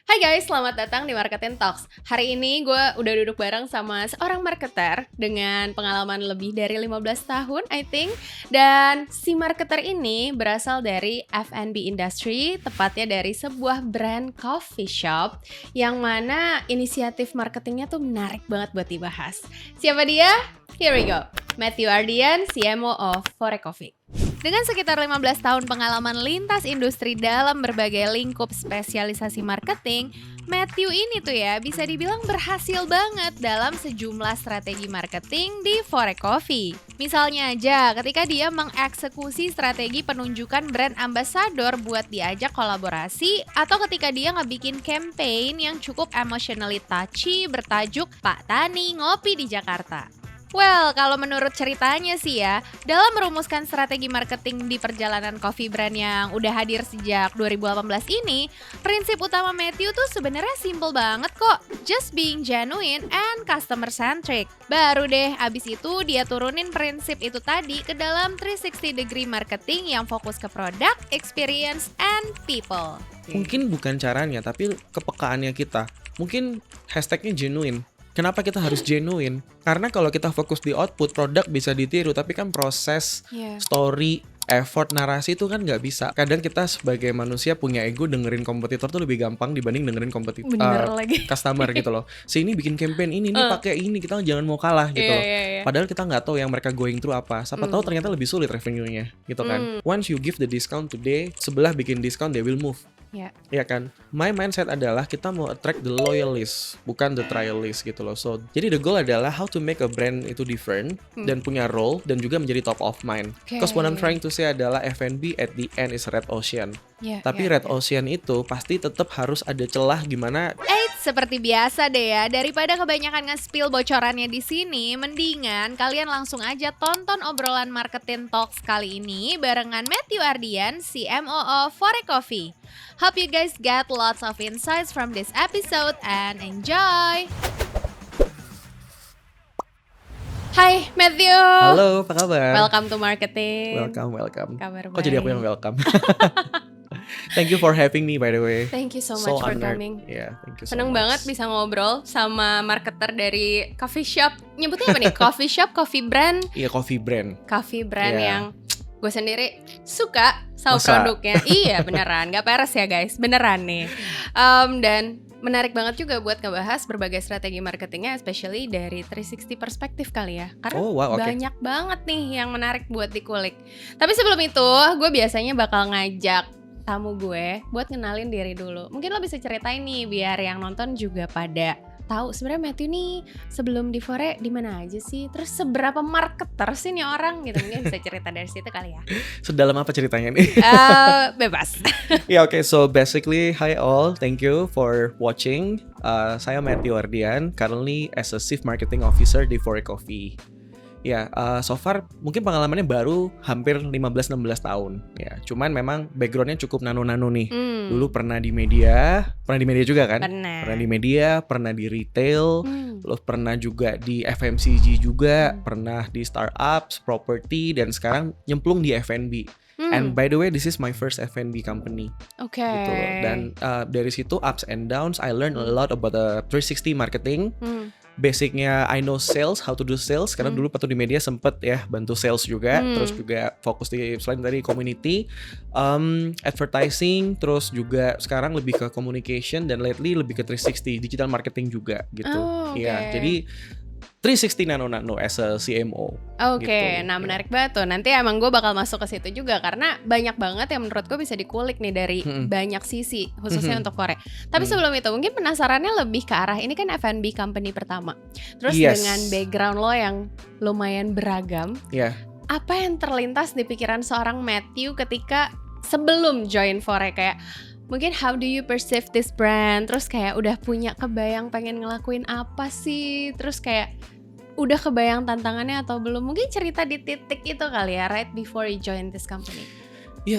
Hai guys, selamat datang di Marketing Talks. Hari ini gue udah duduk bareng sama seorang marketer dengan pengalaman lebih dari 15 tahun, I think. Dan si marketer ini berasal dari F&B industry, tepatnya dari sebuah brand coffee shop, yang mana inisiatif marketingnya tuh menarik banget buat dibahas. Siapa dia? Here we go. Matthew Ardian, CMO of Fore Coffee. Dengan sekitar 15 tahun pengalaman lintas industri dalam berbagai lingkup spesialisasi marketing, Matthew ini tuh ya bisa dibilang berhasil banget dalam sejumlah strategi marketing di Fore Coffee. Misalnya aja ketika dia mengeksekusi strategi penunjukan brand ambassador buat diajak kolaborasi, atau ketika dia ngebikin campaign yang cukup emotionally touchy bertajuk Pak Tani Ngopi di Jakarta. Well, kalau menurut ceritanya sih ya, dalam merumuskan strategi marketing di perjalanan coffee brand yang udah hadir sejak 2018 ini, prinsip utama Matthew tuh sebenarnya simple banget kok. Just being genuine and customer centric. Baru deh abis itu dia turunin prinsip itu tadi ke dalam 360 degree marketing yang fokus ke produk, experience, and people. Mungkin bukan caranya, tapi kepekaannya kita. Mungkin hashtagnya genuine. Kenapa kita harus genuine? Karena kalau kita fokus di output, produk bisa ditiru, tapi kan proses, story, effort, narasi itu kan nggak bisa. Kadang kita sebagai manusia punya ego, dengerin kompetitor tuh lebih gampang dibanding dengerin customer gitu loh. Ini bikin campaign ini pakai ini, kita jangan mau kalah gitu loh. Padahal kita nggak tahu yang mereka going through apa. Siapa tahu ternyata lebih sulit revenue-nya gitu kan. Once you give the discount today, sebelah bikin discount, they will move. Ya kan, my mindset adalah kita mau attract the loyalist, bukan the trialist gitu loh. So, jadi the goal adalah how to make a brand itu different dan punya role dan juga menjadi top of mind. Because what I'm trying to say adalah F&B at the end is red ocean. Tapi red ocean itu pasti tetap harus ada celah gimana. Seperti biasa deh ya, daripada kebanyakan nge-spill bocorannya di sini, mendingan kalian langsung aja tonton obrolan Marketing Talks kali ini barengan Matthew Ardian, CMO of Fore Coffee. Hope you guys get lots of insights from this episode and enjoy! Hai Matthew. Halo, apa kabar? Welcome to Marketing. Welcome. Kabar Kok jadi aku yang welcome? baik. Thank you for having me by the way. Thank you so much for honored. coming. Yeah, thank you so Seneng much. banget bisa ngobrol sama marketer dari coffee shop. Nyebutnya apa nih? Coffee shop, coffee brand. Iya, coffee brand. Coffee brand Yeah. yang gue sendiri suka sama Masa? produknya. Iya beneran, gak peres ya guys, beneran nih. Dan menarik banget juga buat ngebahas berbagai strategi marketingnya, especially dari 360 perspektif kali ya. Karena banyak banget nih yang menarik buat dikulik. Tapi sebelum itu, gue biasanya bakal ngajak tamu gue buat kenalin diri dulu. Mungkin lo bisa ceritain nih biar yang nonton juga pada tahu sebenarnya Matthew nih sebelum di Fore di mana aja sih? Terus seberapa marketer sih nih orang gitu. Mungkin bisa cerita dari situ kali ya. Sedalam apa ceritanya nih? Bebas. Okay, so basically, hi all, thank you for watching. Saya Matthew Ardian, currently as a Chief Marketing Officer di Fore Coffee. So far mungkin pengalamannya baru hampir 15-16 tahun. Ya, cuman memang backgroundnya cukup nano-nano nih. Dulu pernah di media juga kan? Pernah di media, pernah di retail, terus pernah juga di FMCG juga, pernah di startups, property, dan sekarang nyemplung di F&B. And by the way, this is my first F&B company. Gitu loh. Dan dari situ ups and downs, I learned a lot about the 360 marketing. Basicnya I know sales, how to do sales. Karena dulu waktu di media sempet ya bantu sales juga. Terus juga fokus di selain dari community, advertising. Terus juga sekarang lebih ke communication dan lately lebih ke 360 digital marketing juga gitu. Jadi 360 nano as a CMO. Gitu. Nah menarik banget tuh. Nanti emang gue bakal masuk ke situ juga karena banyak banget yang menurut gue bisa dikulik nih dari banyak sisi, khususnya untuk Fore. Tapi sebelum itu mungkin penasarannya lebih ke arah ini kan F&B company pertama. Terus dengan background lo yang lumayan beragam, apa yang terlintas di pikiran seorang Matthew ketika sebelum join Fore? Kayak mungkin how do you perceive this brand? Terus kayak udah punya kebayang pengen ngelakuin apa sih? Terus kayak udah kebayang tantangannya atau belum? Mungkin cerita di titik itu kali ya, right before you join this company.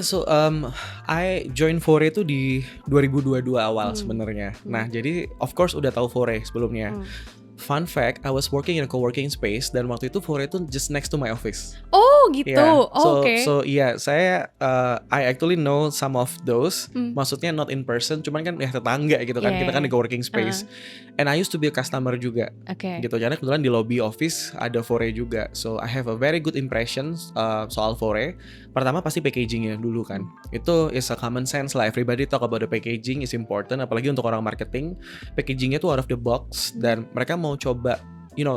So I join Fore itu di 2022 awal sebenarnya. Nah, jadi of course udah tahu Fore sebelumnya. fun fact, I was working in a co-working space dan waktu itu Fore itu just next to my office. Oh gitu. Yeah. Oh, oke. So yeah, saya I actually know some of those. Maksudnya not in person, cuman kan ya tetangga gitu kan. Yeah, Kita kan di yeah. co-working space. And I used to be a customer juga. Oke. Gitu. Karena kebetulan di lobby office ada Fore juga. So I have a very good impression soal Fore. Pertama pasti packagingnya dulu kan. Itu is a common sense lah. Everybody talk about the packaging is important. Apalagi untuk orang marketing, packagingnya tuh out of the box dan mereka mau coba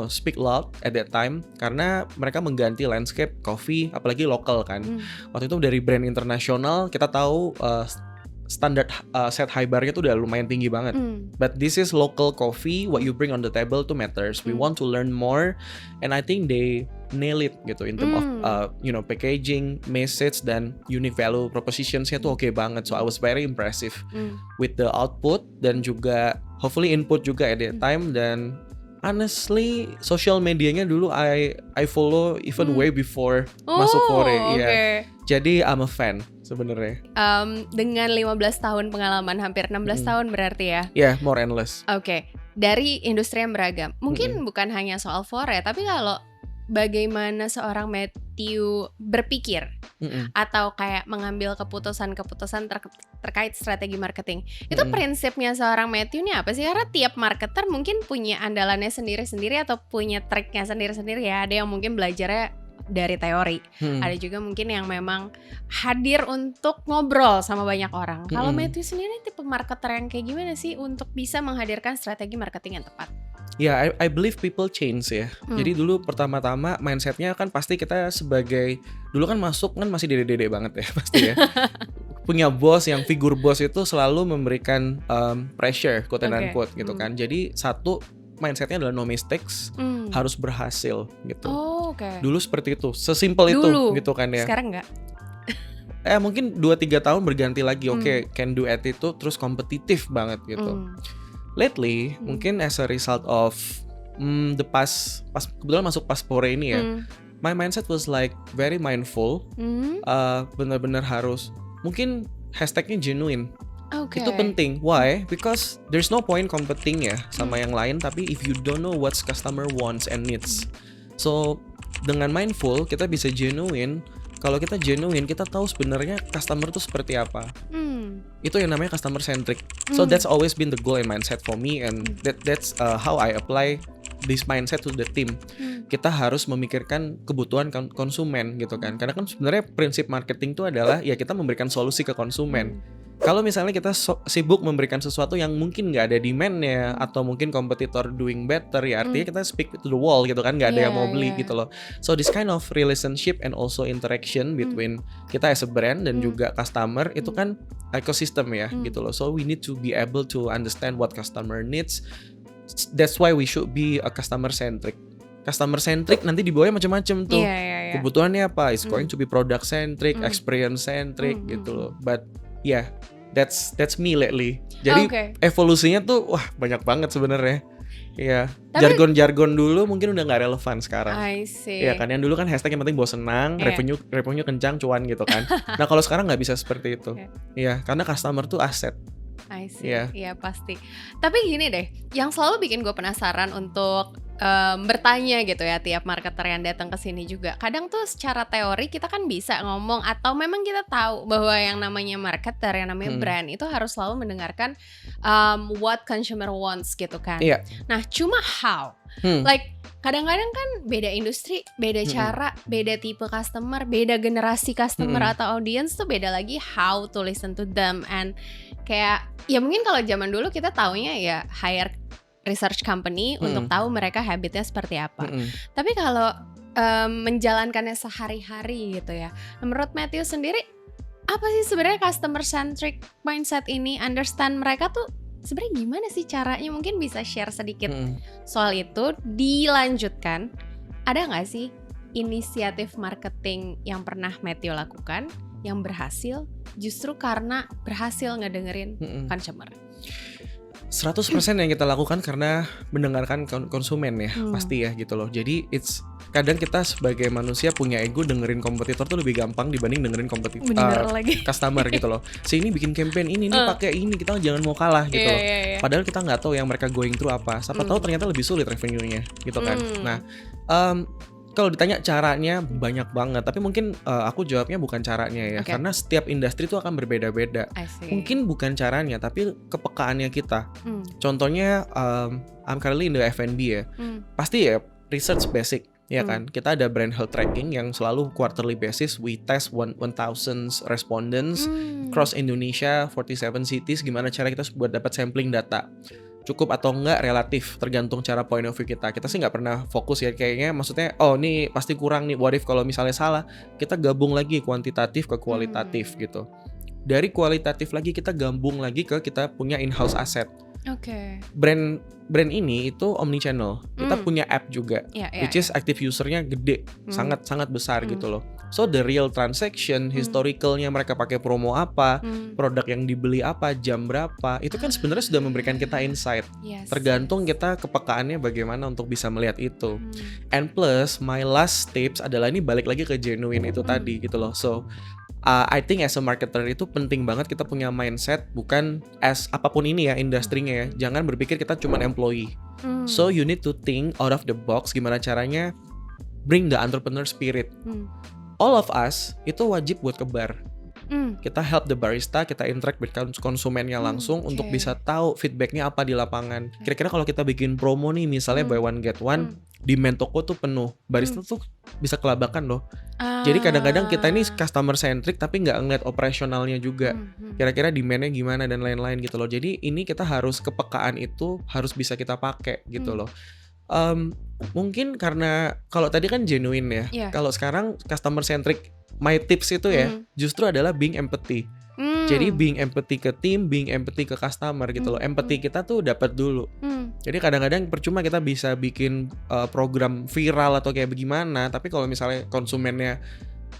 speak loud at that time karena mereka mengganti landscape coffee, apalagi lokal kan. Waktu itu dari brand internasional kita tahu standar set high bar-nya tuh udah lumayan tinggi banget. But this is local coffee, what you bring on the table tuh matters. We want to learn more, and I think they nail it gitu in terms of packaging, message dan unique value propositions-nya tuh oke banget. So I was very impressive with the output dan juga hopefully input juga at that time. Dan honestly, social medianya dulu I follow even way before masuk Fore. Yeah. Jadi I'm a fan sebenarnya. Dengan 15 tahun pengalaman, hampir 16 tahun berarti ya. Yeah, more and less. Oke. Dari industri yang beragam. Mungkin bukan hanya soal Fore, tapi kalau bagaimana seorang Matthew berpikir atau kayak mengambil keputusan-keputusan terkait strategi marketing. Itu prinsipnya seorang Matthew ini apa sih? Karena tiap marketer mungkin punya andalannya sendiri-sendiri atau punya triknya sendiri-sendiri ya. Ada yang mungkin belajarnya dari teori. Ada juga mungkin yang memang hadir untuk ngobrol sama banyak orang. Kalau Matthew sendiri tipe marketer yang kayak gimana sih untuk bisa menghadirkan strategi marketing yang tepat? Ya, I believe people change ya. Jadi dulu pertama-tama mindsetnya kan pasti kita sebagai dulu kan masuk kan masih dede-dede banget ya pasti ya. Punya bos yang figur bos itu selalu memberikan pressure quote and unquote gitu kan. Jadi satu mindsetnya adalah no mistakes, harus berhasil gitu. Oh, oke. Dulu seperti itu, sesimpel itu gitu kan ya. Sekarang enggak? Mungkin 2-3 tahun berganti lagi. Oke, can do attitude terus kompetitif banget gitu. Lately, mungkin as a result of pas kebetulan masuk pas Fore ini ya, my mindset was like very mindful, benar-benar harus, mungkin hashtagnya genuine. Itu penting. Why? Because there's no point competing ya sama yang lain, tapi if you don't know what customer wants and needs. So dengan mindful kita bisa genuine. Kalau kita genuine, kita tahu sebenarnya customer tuh seperti apa. Itu yang namanya customer centric. So that's always been the goal and mindset for me, and that's how I apply this mindset to the team. Kita harus memikirkan kebutuhan konsumen gitu kan. Karena kan sebenarnya prinsip marketing itu adalah ya kita memberikan solusi ke konsumen. Kalau misalnya kita sibuk memberikan sesuatu yang mungkin nggak ada demand-nya atau mungkin kompetitor doing better, ya artinya kita speak to the wall gitu kan, nggak ada yang mau beli gitu loh. So this kind of relationship and also interaction between kita as a brand dan juga customer itu kan ekosistem ya gitu loh. So we need to be able to understand what customer needs. That's why we should be a customer centric. Customer centric nanti di bawahnya macam-macam tuh. Kebutuhannya apa? It's going to be product centric, experience centric gitu loh. But yeah, that's me lately. Jadi evolusinya tuh wah banyak banget sebenarnya. Iya, jargon-jargon dulu mungkin udah nggak relevan sekarang. I see. Iya kan, yang dulu kan hashtag yang penting bos senang, revenue kencang, cuan gitu kan. Nah kalau sekarang nggak bisa seperti itu. Iya, karena customer tuh aset. I see. Iya pasti. Tapi gini deh, yang selalu bikin gue penasaran untuk bertanya gitu ya tiap marketer yang datang ke sini juga. Kadang tuh secara teori kita kan bisa ngomong atau memang kita tahu bahwa yang namanya marketer, yang namanya brand itu harus selalu mendengarkan what consumer wants gitu kan. Nah, cuma how? Like kadang-kadang kan beda industri, beda cara, beda tipe customer, beda generasi customer atau audience tuh beda lagi how to listen to them. And kayak ya mungkin kalau zaman dulu kita taunya ya hire research company untuk tahu mereka habitnya seperti apa. Tapi kalau menjalankannya sehari-hari gitu ya, menurut Matthew sendiri apa sih sebenarnya customer centric mindset ini? Understand mereka tuh sebenarnya gimana sih caranya? Mungkin bisa share sedikit soal itu. Dilanjutkan, ada nggak sih inisiatif marketing yang pernah Matthew lakukan yang berhasil justru karena berhasil ngedengerin consumer? 100% yang kita lakukan karena mendengarkan konsumen ya, pasti ya gitu loh. Jadi kadang kita sebagai manusia punya ego, dengerin kompetitor tuh lebih gampang dibanding dengerin customer gitu loh. Si ini bikin campaign ini nih pakai ini, kita jangan mau kalah gitu loh. Padahal kita nggak tahu yang mereka going through apa. Siapa tahu ternyata lebih sulit revenue-nya gitu kan. Nah, kalau ditanya caranya banyak banget, tapi mungkin aku jawabnya bukan caranya ya, karena setiap industri itu akan berbeda-beda. Mungkin bukan caranya, tapi kepekaannya kita. Contohnya, I'm currently in the F&B ya, pasti ya research basic, ya kan. Kita ada brand health tracking yang selalu quarterly basis, we test 1,000 respondents across Indonesia, 47 cities. Gimana cara kita buat dapat sampling data? Cukup atau enggak relatif, tergantung cara point of view kita. Kita sih nggak pernah fokus ya, kayaknya maksudnya ini pasti kurang nih, what if kalau misalnya salah. Kita gabung lagi kuantitatif ke kualitatif gitu. Dari kualitatif lagi kita gabung lagi ke kita punya in-house asset. Brand ini itu omnichannel. Kita punya app juga, which is active usernya gede, sangat besar gitu loh. So the real transaction, historicalnya mereka pakai promo apa, produk yang dibeli apa, jam berapa, itu kan sebenarnya sudah memberikan kita insight. Tergantung kita kepekaannya bagaimana untuk bisa melihat itu. And plus, my last tips adalah ini balik lagi ke genuine itu tadi gitu loh. So I think as a marketer itu penting banget kita punya mindset, bukan as apapun ini ya industrinya ya. Jangan berpikir kita cuma employee. So you need to think out of the box, gimana caranya bring the entrepreneur spirit. All of us itu wajib buat ke bar. Kita help the barista, kita interact dengan konsumennya langsung untuk bisa tahu feedbacknya apa di lapangan. Kira-kira kalau kita bikin promo nih, misalnya buy one get one, demand toko tuh penuh, barista tuh bisa kelabakan loh. Jadi kadang-kadang kita ini customer centric tapi nggak ngeliat operasionalnya juga. Kira-kira demandnya gimana dan lain-lain gitu loh. Jadi ini kita harus kepekaan itu harus bisa kita pakai gitu loh. Mungkin karena kalau tadi kan genuine ya, kalau sekarang customer centric, my tips itu ya justru adalah being empathy. Jadi being empathy ke tim, being empathy ke customer gitu loh. Empathy kita tuh dapat dulu. Jadi kadang-kadang percuma kita bisa bikin program viral atau kayak bagaimana, tapi kalau misalnya konsumennya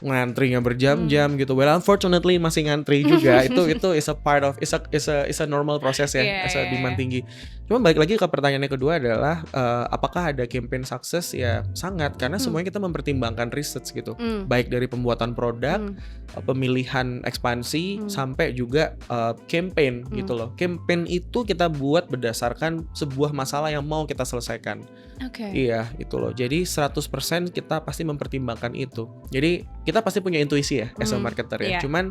ngantrinya berjam-jam gitu, well unfortunately masih ngantri juga. itu is a part of is a normal proses ya, as a demand tinggi. Cuma balik lagi ke pertanyaan yang kedua adalah apakah ada campaign sukses? Ya sangat, karena semuanya kita mempertimbangkan research gitu, baik dari pembuatan produk, pemilihan ekspansi, sampai juga campaign gitu loh. Campaign itu kita buat berdasarkan sebuah masalah yang mau kita selesaikan. Iya itu loh. Jadi 100% kita pasti mempertimbangkan itu. Jadi kita pasti punya intuisi ya as a marketer ya. Cuman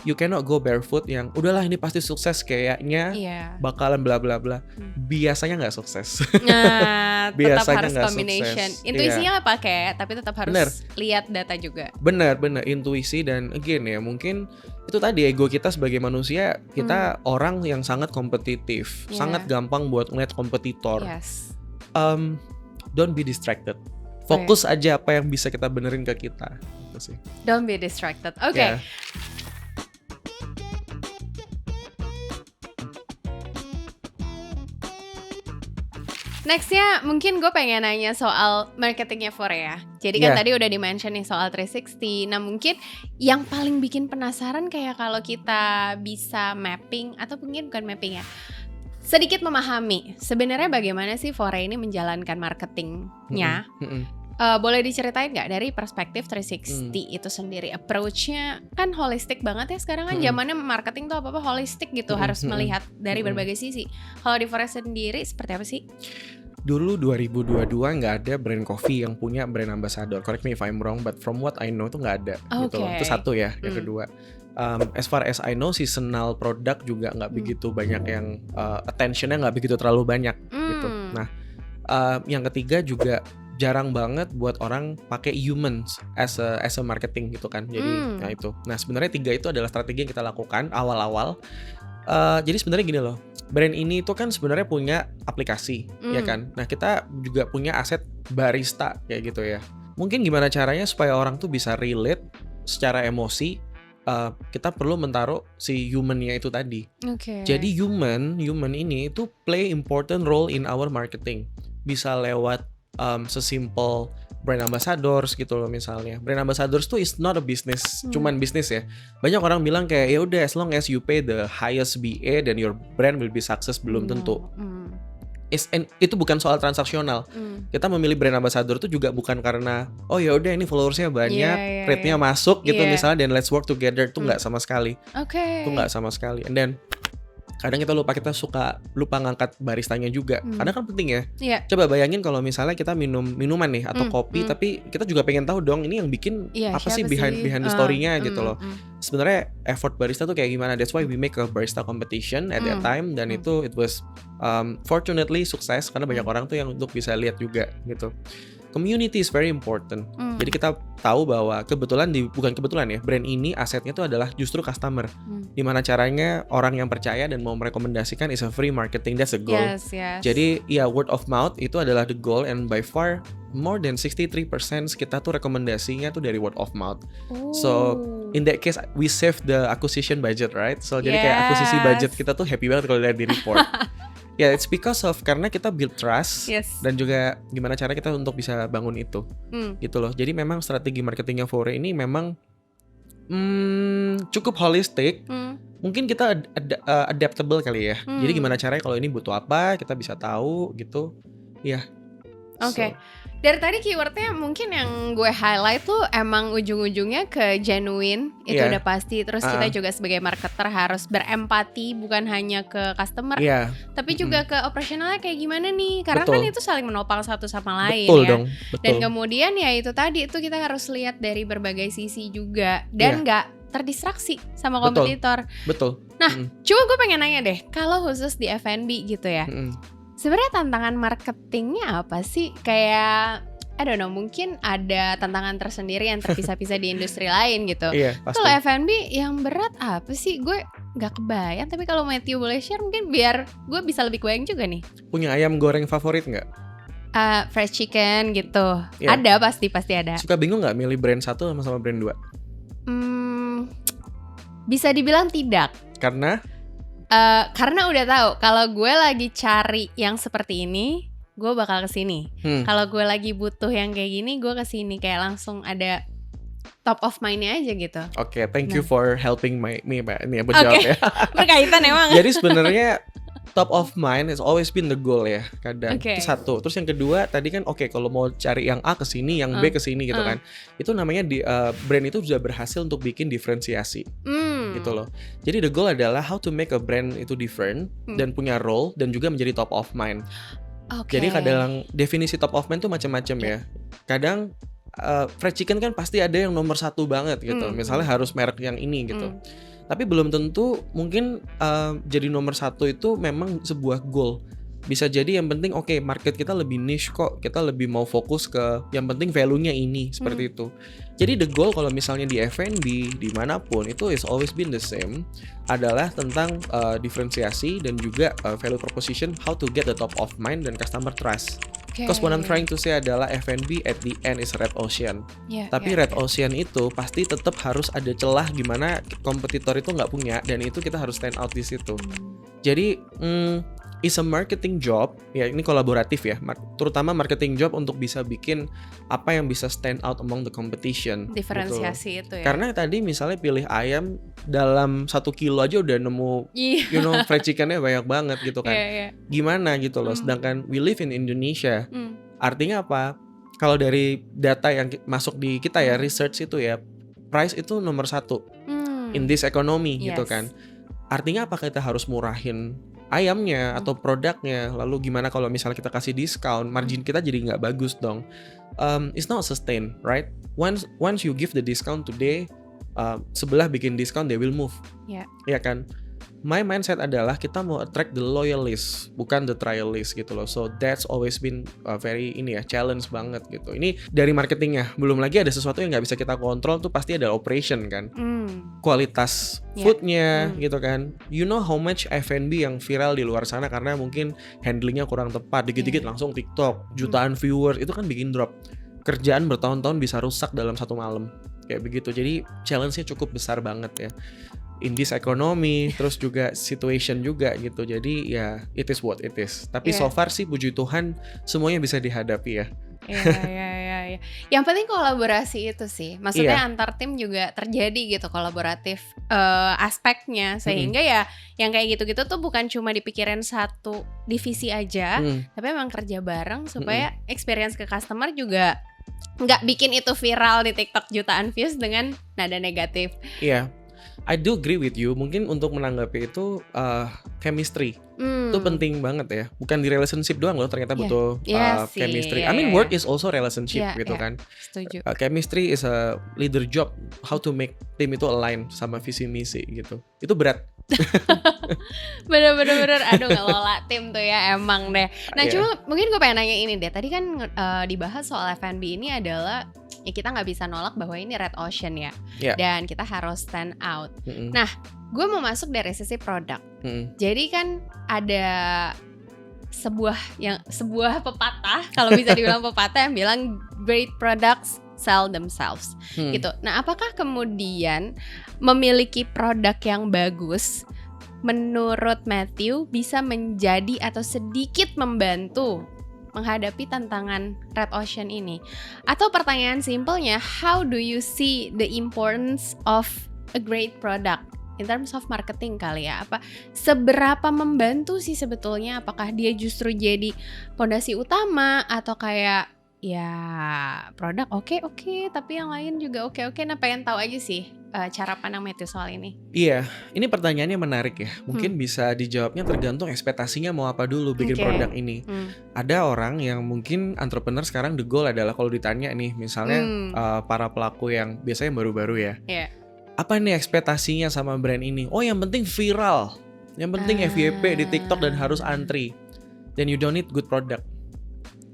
you cannot go barefoot yang udahlah ini pasti sukses kayaknya bakalan bla bla bla. Biasanya nggak sukses. Nah, tetap harus nggak combination. sukses. Intuisinya pakai, tapi tetap harus lihat data juga. Bener intuisi. Dan again ya, mungkin itu tadi ego kita sebagai manusia, kita orang yang sangat kompetitif, sangat gampang buat ngeliat kompetitor. Don't be distracted. Fokus aja apa yang bisa kita benerin ke kita. Gitu sih. Don't be distracted. Oke. Nextnya mungkin gue pengen nanya soal marketingnya Fore. Jadi kan tadi udah di-mention nih soal 360. Nah mungkin yang paling bikin penasaran kayak kalau kita bisa mapping, atau mungkin bukan mapping ya, sedikit memahami sebenarnya bagaimana sih Fore ini menjalankan marketingnya. Boleh diceritain nggak dari perspektif 360 itu sendiri? Approach-nya kan holistik banget ya sekarang kan, zamannya marketing tuh apa-apa holistik gitu, harus melihat dari berbagai sisi. Kalau di Fore sendiri seperti apa sih? Dulu 2022 nggak ada brand coffee yang punya brand ambassador. Correct me if I'm wrong, but from what I know itu nggak ada gitu loh. Itu satu ya. Yang kedua, as far as I know, seasonal product juga nggak begitu banyak yang attentionnya nggak begitu terlalu banyak gitu. Nah, yang ketiga juga jarang banget buat orang pakai humans as a marketing gitu kan. Jadi nah itu. Nah sebenarnya 3 itu adalah strategi yang kita lakukan awal-awal. Jadi sebenarnya gini loh, brand ini itu kan sebenarnya punya aplikasi, ya kan. Nah kita juga punya aset barista kayak gitu ya. Mungkin gimana caranya supaya orang tuh bisa relate secara emosi. Kita perlu menaruh si human-nya itu tadi. Jadi human ini itu play important role in our marketing. Bisa lewat sesimpel brand ambassadors gitu loh misalnya. Brand ambassadors tuh is not a business, cuman bisnis ya. Banyak orang bilang kayak ya udah as long as you pay the highest BA then your brand will be success, belum tentu. itu bukan soal transaksional. Kita memilih brand ambassador itu juga bukan karena oh ya udah ini followersnya banyak, rate-nya masuk gitu misalnya, dan let's work together, itu nggak sama sekali. Itu nggak sama sekali. And then kadang kita suka lupa ngangkat baristanya juga. Karena kan penting ya. Coba bayangin kalau misalnya kita minum minuman nih atau kopi, tapi kita juga pengen tahu dong ini yang bikin apa sih behind the story-nya gitu loh. Sebenarnya effort barista tuh kayak gimana. That's why we make a barista competition at that time, dan it was fortunately sukses karena banyak orang tuh yang untuk bisa lihat juga gitu. Community is very important. Jadi kita tahu bahwa bukan kebetulan ya, brand ini asetnya itu adalah justru customer. Dimana caranya orang yang percaya dan mau merekomendasikan is a free marketing, that's the goal. Yes. Jadi ya word of mouth itu adalah the goal, and by far more than 63% kita tuh rekomendasinya tuh dari word of mouth. So in that case we save the acquisition budget, right? So jadi kayak akuisisi budget kita tuh happy banget kalau lihat di report. Ya, it's because of karena kita build trust dan juga gimana cara kita untuk bisa bangun itu, gitu loh. Jadi memang strategi marketingnya Fore ini memang cukup holistic. Mungkin kita adaptable kali ya. Jadi gimana caranya kalau ini butuh apa kita bisa tahu gitu, ya. Oke. Dari tadi keywordnya mungkin yang gue highlight tuh emang ujung-ujungnya ke genuine, itu udah pasti. Terus kita juga sebagai marketer harus berempati, bukan hanya ke customer, tapi juga ke operasionalnya kayak gimana nih. Karena kan itu saling menopang satu sama lain. Betul dong. Dan kemudian ya itu tadi, itu kita harus lihat dari berbagai sisi juga. Dan gak terdistraksi sama kompetitor. Betul. Nah, coba gue pengen nanya deh, kalau khusus di F&B gitu ya, sebenarnya tantangan marketingnya apa sih? Kayak, I don't know, mungkin ada tantangan tersendiri yang terpisah-pisah di industri lain gitu. Kalau F&B yang berat apa sih? Gue gak kebayang, tapi kalau Matthew boleh share mungkin biar gue bisa lebih kebayang juga nih. Punya ayam goreng favorit gak? Fresh chicken gitu. Ada, pasti ada. Suka bingung gak milih brand 1 sama brand 2? Bisa dibilang tidak. Karena udah tahu kalau gue lagi cari yang seperti ini, gue bakal kesini. Kalau gue lagi butuh yang kayak gini, gue kesini, kayak langsung ada top of mind-nya aja gitu. Oke, thank you for helping me Mbak. Ini jawab ya. Berkaitan emang. Jadi sebenarnya top of mind has always been the goal ya, kadang. Itu satu. Terus yang kedua tadi kan kalau mau cari yang A ke sini, yang B ke sini gitu kan. Itu namanya brand itu sudah berhasil untuk bikin diferensiasi. Gitu loh. Jadi the goal adalah how to make a brand itu different dan punya role dan juga menjadi top of mind. Jadi kadang definisi top of mind tuh macam-macam ya. Kadang fried chicken kan pasti ada yang nomor 1 banget gitu. Misalnya harus merek yang ini gitu. Tapi belum tentu mungkin jadi nomor 1 itu memang sebuah goal. Bisa jadi yang penting market kita lebih niche kok, kita lebih mau fokus ke yang penting value-nya ini, seperti itu. Jadi the goal kalau misalnya di F&B dimanapun itu is always been the same, adalah tentang diferensiasi dan juga value proposition, how to get the top of mind dan customer trust. Because what I'm trying to say adalah F&B at the end is red ocean. Tapi red ocean itu pasti tetap harus ada celah gimana kompetitor itu nggak punya, dan itu kita harus stand out di situ. Jadi is a marketing job, ya ini kolaboratif ya, terutama marketing job untuk bisa bikin apa yang bisa stand out among the competition. Diferensiasi gitu. Itu ya. Karena tadi misalnya pilih ayam dalam 1 kilo aja udah nemu, fried chickennya banyak banget gitu kan. Gimana gitu loh, sedangkan we live in Indonesia. Artinya apa? Kalau dari data yang masuk di kita ya, research itu ya, price itu nomor 1 in this economy gitu kan. Artinya apa, kita harus murahin ayamnya atau produknya, lalu gimana kalau misalnya kita kasih diskon, margin kita jadi nggak bagus dong. It's not sustain, right? Once you give the discount today, sebelah bikin diskon, they will move. Ya kan? My mindset adalah kita mau attract the loyalist, bukan the trialist gitu loh. So that's always been very challenge banget gitu. Ini dari marketingnya. Belum lagi ada sesuatu yang nggak bisa kita kontrol tuh, pasti ada operation kan. Kualitas foodnya gitu kan. You know how much F&B yang viral di luar sana karena mungkin handlingnya kurang tepat. Dikit-dikit langsung TikTok, jutaan viewers, itu kan bikin drop. Kerjaan bertahun-tahun bisa rusak dalam 1 malam. Kayak begitu. Jadi challenge-nya cukup besar banget ya. In this economy, terus juga situation juga gitu. Jadi ya it is what it is. Tapi so far sih puji Tuhan semuanya bisa dihadapi ya. iya. Yang penting kolaborasi itu sih. Maksudnya Iya. antar tim juga terjadi gitu kolaboratif aspeknya sehingga ya yang kayak gitu-gitu tuh bukan cuma dipikirin satu divisi aja, tapi emang kerja bareng supaya experience ke customer juga nggak bikin itu viral di TikTok jutaan views dengan nada negatif. Iya. I do agree with you. Mungkin untuk menanggapi itu chemistry itu penting banget ya. Bukan di relationship doang loh, ternyata butuh chemistry. I mean work is also relationship gitu kan. Setuju. Chemistry is a leader job. How to make tim itu align sama visi misi gitu. Itu berat. Bener-bener aduh ngelola tim tuh ya emang deh. Nah cuma mungkin gue pengen nanya ini deh. Tadi kan dibahas soal F&B ini adalah ya kita nggak bisa nolak bahwa ini red ocean ya. Dan kita harus stand out. Nah gue mau masuk dari sisi produk. Jadi kan ada sebuah pepatah, kalau bisa dibilang pepatah yang bilang great products sell themselves gitu. Nah, apakah kemudian memiliki produk yang bagus menurut Matthew bisa menjadi atau sedikit membantu menghadapi tantangan red ocean ini? Atau pertanyaan simpelnya, how do you see the importance of a great product in terms of marketing kali ya? Apa seberapa membantu sih sebetulnya? Apakah dia justru jadi fondasi utama atau kayak ya produk oke, tapi yang lain juga oke. Nah pengen tahu aja sih cara pandang Matthew soal ini. Iya, ini pertanyaannya menarik ya. Mungkin bisa dijawabnya tergantung ekspektasinya mau apa dulu bikin produk ini. Ada orang yang mungkin entrepreneur sekarang the goal adalah kalau ditanya nih misalnya para pelaku yang biasanya baru-baru ya. Apa nih ekspektasinya sama brand ini? Oh yang penting viral, yang penting FYP di TikTok dan harus antri. Then you don't need good product.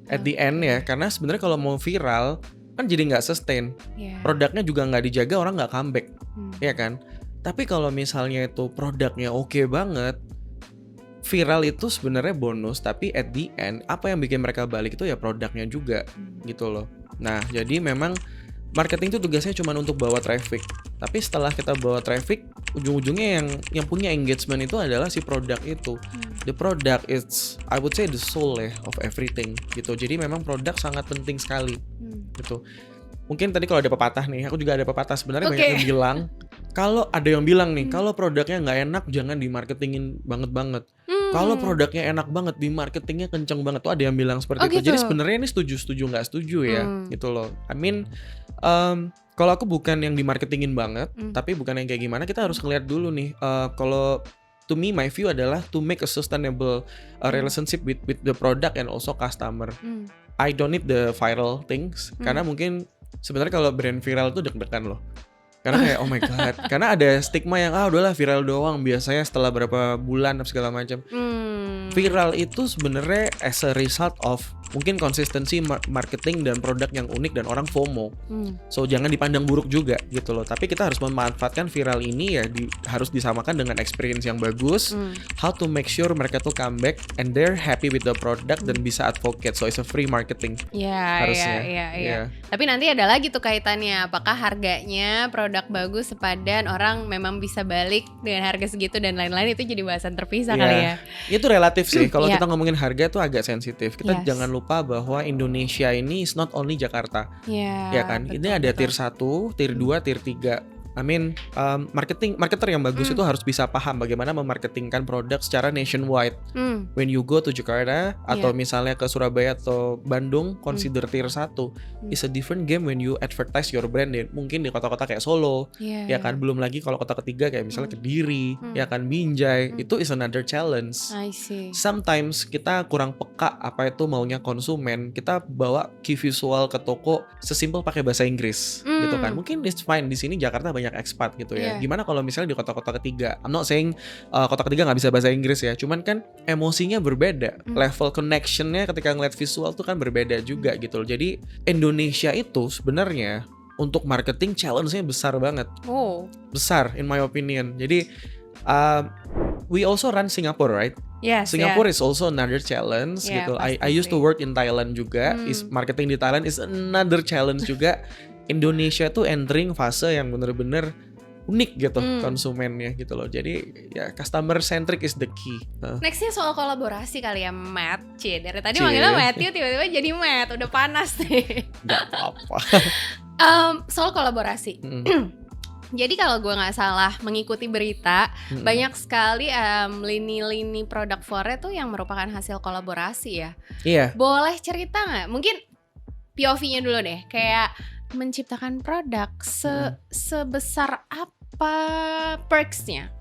At the end ya, karena sebenarnya kalau mau viral kan jadi nggak sustain, produknya juga nggak dijaga, orang nggak comeback, ya kan? Tapi kalau misalnya itu produknya oke banget, viral itu sebenarnya bonus, tapi at the end apa yang bikin mereka balik itu ya produknya juga, gitu loh. Nah jadi memang marketing itu tugasnya cuma untuk bawa traffic, tapi setelah kita bawa traffic, ujung-ujungnya yang punya engagement itu adalah si produk itu. The product is, I would say the soul ya of everything gitu. Jadi memang produk sangat penting sekali gitu. Mungkin tadi kalau ada pepatah nih, aku juga ada pepatah sebenarnya banyak yang bilang, kalau ada yang bilang nih, kalau produknya nggak enak jangan dimarketingin banget. Kalau produknya enak banget, dimarketingnya kenceng banget. Tuh ada yang bilang seperti itu. Gitu. Jadi sebenarnya ini setuju nggak setuju ya, gitu loh. I mean, kalau aku bukan yang dimarketingin banget, tapi bukan yang kayak gimana. Kita harus ngeliat dulu nih. Kalau to me, my view adalah to make a sustainable relationship with the product and also customer. I don't need the viral things karena mungkin sebenarnya kalau brand viral tuh deg-degan loh. Karena kayak oh my god, karena ada stigma yang udahlah viral doang, biasanya setelah berapa bulan segala macam. Viral itu sebenarnya as a result of mungkin konsistensi marketing dan produk yang unik dan orang FOMO. So jangan dipandang buruk juga gitu loh. Tapi kita harus memanfaatkan viral ini ya harus disamakan dengan experience yang bagus. How to make sure mereka tuh comeback and they're happy with the product dan bisa advocate. So it's a free marketing. Iya. Tapi nanti ada lagi tuh kaitannya. Apakah harganya produk bagus sepadan orang memang bisa balik dengan harga segitu dan lain-lain, itu jadi bahasan terpisah kali ya. Itu relatif sih. Kalau kita ngomongin harga tuh agak sensitif. Kita jangan lupa bahwa Indonesia ini is not only Jakarta. Ya kan? Betul, ini ada tier 1, tier 2, tier 3. I mean, marketer yang bagus itu harus bisa paham bagaimana memarketingkan produk secara nationwide. When you go to Jakarta atau misalnya ke Surabaya atau Bandung, consider tier 1. It's a different game when you advertise your brand mungkin di kota-kota kayak Solo, ya kan? Belum lagi kalau kota ketiga kayak misalnya Kediri, ya kan, Binjai, itu is another challenge. I see. Sometimes kita kurang peka apa itu maunya konsumen. Kita bawa key visual ke toko sesimpel pakai bahasa Inggris, gitu kan? Mungkin it's fine di sini Jakarta banyak expat gitu ya. Gimana kalau misalnya di kota-kota ketiga? I'm not saying kota ketiga nggak bisa bahasa Inggris ya. Cuman kan emosinya berbeda. Level connectionnya ketika ngeliat visual tuh kan berbeda juga gitu loh. Jadi Indonesia itu sebenarnya untuk marketing challenge-nya besar banget. Besar in my opinion. Jadi we also run Singapore, right? Singapore is also another challenge gitu. I used to work in Thailand juga. Is marketing di Thailand is another challenge juga. Indonesia tuh entering fase yang bener-bener unik gitu konsumennya gitu loh. Jadi ya customer centric is the key. Nextnya soal kolaborasi kali ya, Matt. Dari tadi manggilnya Matthew, tiba-tiba jadi Matt, udah panas nih. Gak apa-apa. Soal kolaborasi. Jadi kalau gue nggak salah mengikuti berita, banyak sekali lini-lini produk Fore tuh yang merupakan hasil kolaborasi ya. Iya. Boleh cerita nggak? Mungkin POV-nya dulu deh, kayak menciptakan produk sebesar apa perks-nya?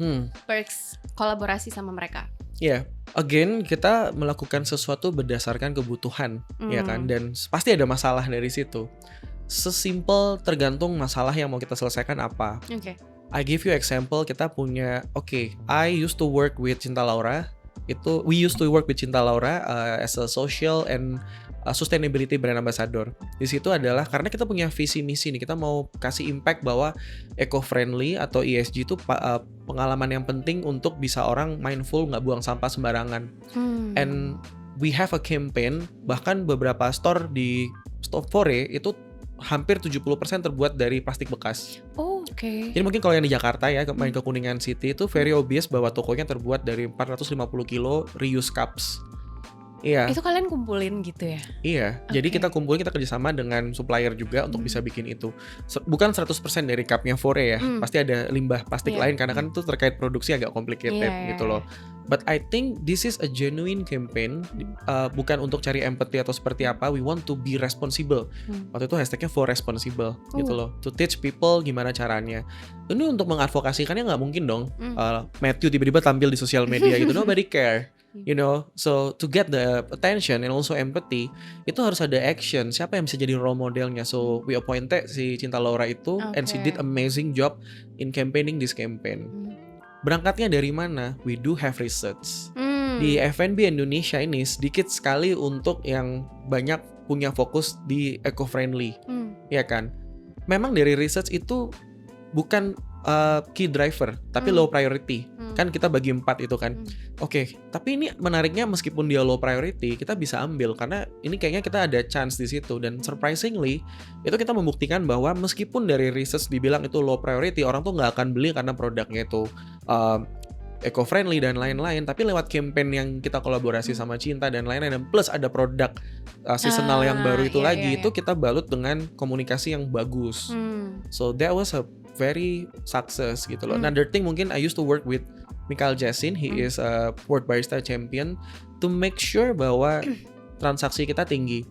Perks kolaborasi sama mereka. Iya, again kita melakukan sesuatu berdasarkan kebutuhan, ya kan? Dan pasti ada masalah dari situ. Sesimpel tergantung masalah yang mau kita selesaikan apa. I give you example, kita punya, I used to work with Cinta Laura. We used to work with Cinta Laura as a social and sustainability brand ambassador. Di situ adalah karena kita punya visi misi nih, kita mau kasih impact bahwa eco-friendly atau ESG itu pengalaman yang penting untuk bisa orang mindful, nggak buang sampah sembarangan. And we have a campaign, bahkan beberapa store di store Fore itu hampir 70% terbuat dari plastik bekas. Jadi mungkin kalau yang di Jakarta ya, main ke Kuningan City itu very obvious bahwa tokonya terbuat dari 450 kilo reuse cups. Iya. Itu kalian kumpulin gitu ya? Iya, jadi kita kumpulin, kita kerjasama dengan supplier juga untuk bisa bikin itu. Bukan 100% dari cupnya Fore ya, pasti ada limbah plastik lain karena kan itu terkait produksi agak complicated gitu loh. But I think this is a genuine campaign, bukan untuk cari empathy atau seperti apa. We want to be responsible. Waktu itu hashtagnya for responsible gitu loh. To teach people gimana caranya. Ini untuk mengadvokasikannya nggak mungkin dong. Matthew tiba-tiba tampil di sosial media gitu, nobody care. You know, so to get the attention and also empathy, itu harus ada action. Siapa yang bisa jadi role modelnya? So we appointed si Cinta Laura itu, and she did amazing job in campaigning this campaign. Berangkatnya dari mana? We do have research. Di F&B Indonesia ini sedikit sekali untuk yang banyak punya fokus di eco-friendly, ya kan? Memang dari research itu bukan key driver, tapi low priority. Kan kita bagi 4 itu kan. Tapi ini menariknya meskipun dia low priority, kita bisa ambil karena ini kayaknya kita ada chance di situ. Dan surprisingly, itu kita membuktikan bahwa meskipun dari research dibilang itu low priority, orang tuh nggak akan beli karena produknya itu eco-friendly dan lain-lain. Tapi lewat campaign yang kita kolaborasi sama Cinta dan lain-lain, dan plus ada produk seasonal yang baru itu itu kita balut dengan komunikasi yang bagus. So that was a very success gitu loh. Another thing mungkin I used to work with Michael Jasin, he is a World Barista Champion, to make sure bahwa transaksi kita tinggi.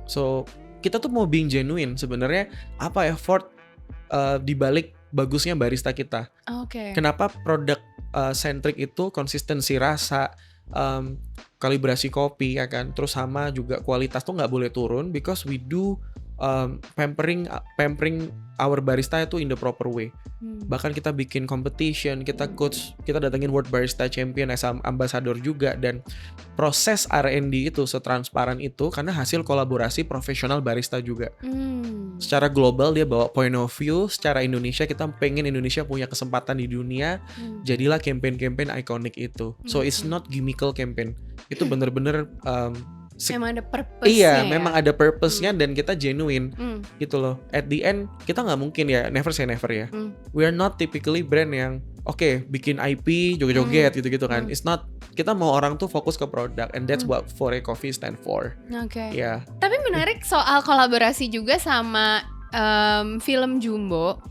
So kita tuh mau being genuine sebenarnya, apa effort di balik bagusnya barista kita. Kenapa produk centric itu konsistensi rasa, kalibrasi kopi ya kan, terus sama juga kualitas tuh nggak boleh turun, because we do pampering our barista itu in the proper way. Bahkan kita bikin competition, kita coach, kita datengin World Barista Champion as ambassador juga, dan proses R&D itu setransparan itu karena hasil kolaborasi profesional barista juga. Secara global dia bawa point of view, secara Indonesia kita pengen Indonesia punya kesempatan di dunia, jadilah campaign-campaign ikonik itu. So it's not gimmickal campaign. Itu bener-bener memang ada purpose-nya. Memang ada purpose-nya dan kita genuine gitu loh. At the end kita nggak mungkin ya, never say never ya. We are not typically brand yang bikin IP joget-joget gitu-gitu kan. It's not. Kita mau orang tuh fokus ke produk, and that's what Fore Coffee stand for. Yeah. Tapi menarik soal kolaborasi juga sama film Jumbo.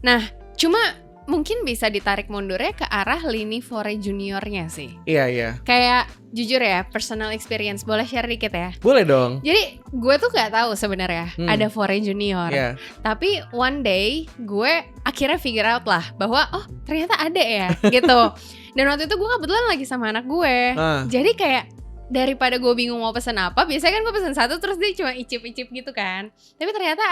Nah, cuma mungkin bisa ditarik mundurnya ke arah lini Fore Juniornya sih. Iya. Kayak jujur ya, personal experience, boleh share dikit ya? Boleh dong. Jadi gue tuh gak tahu sebenarnya ada Fore Junior. Tapi one day gue akhirnya figure out lah bahwa ternyata ada ya gitu. Dan waktu itu gue kebetulan lagi sama anak gue. Jadi kayak daripada gue bingung mau pesen apa, biasanya kan gue pesen satu terus dia cuma icip-icip gitu kan. Tapi ternyata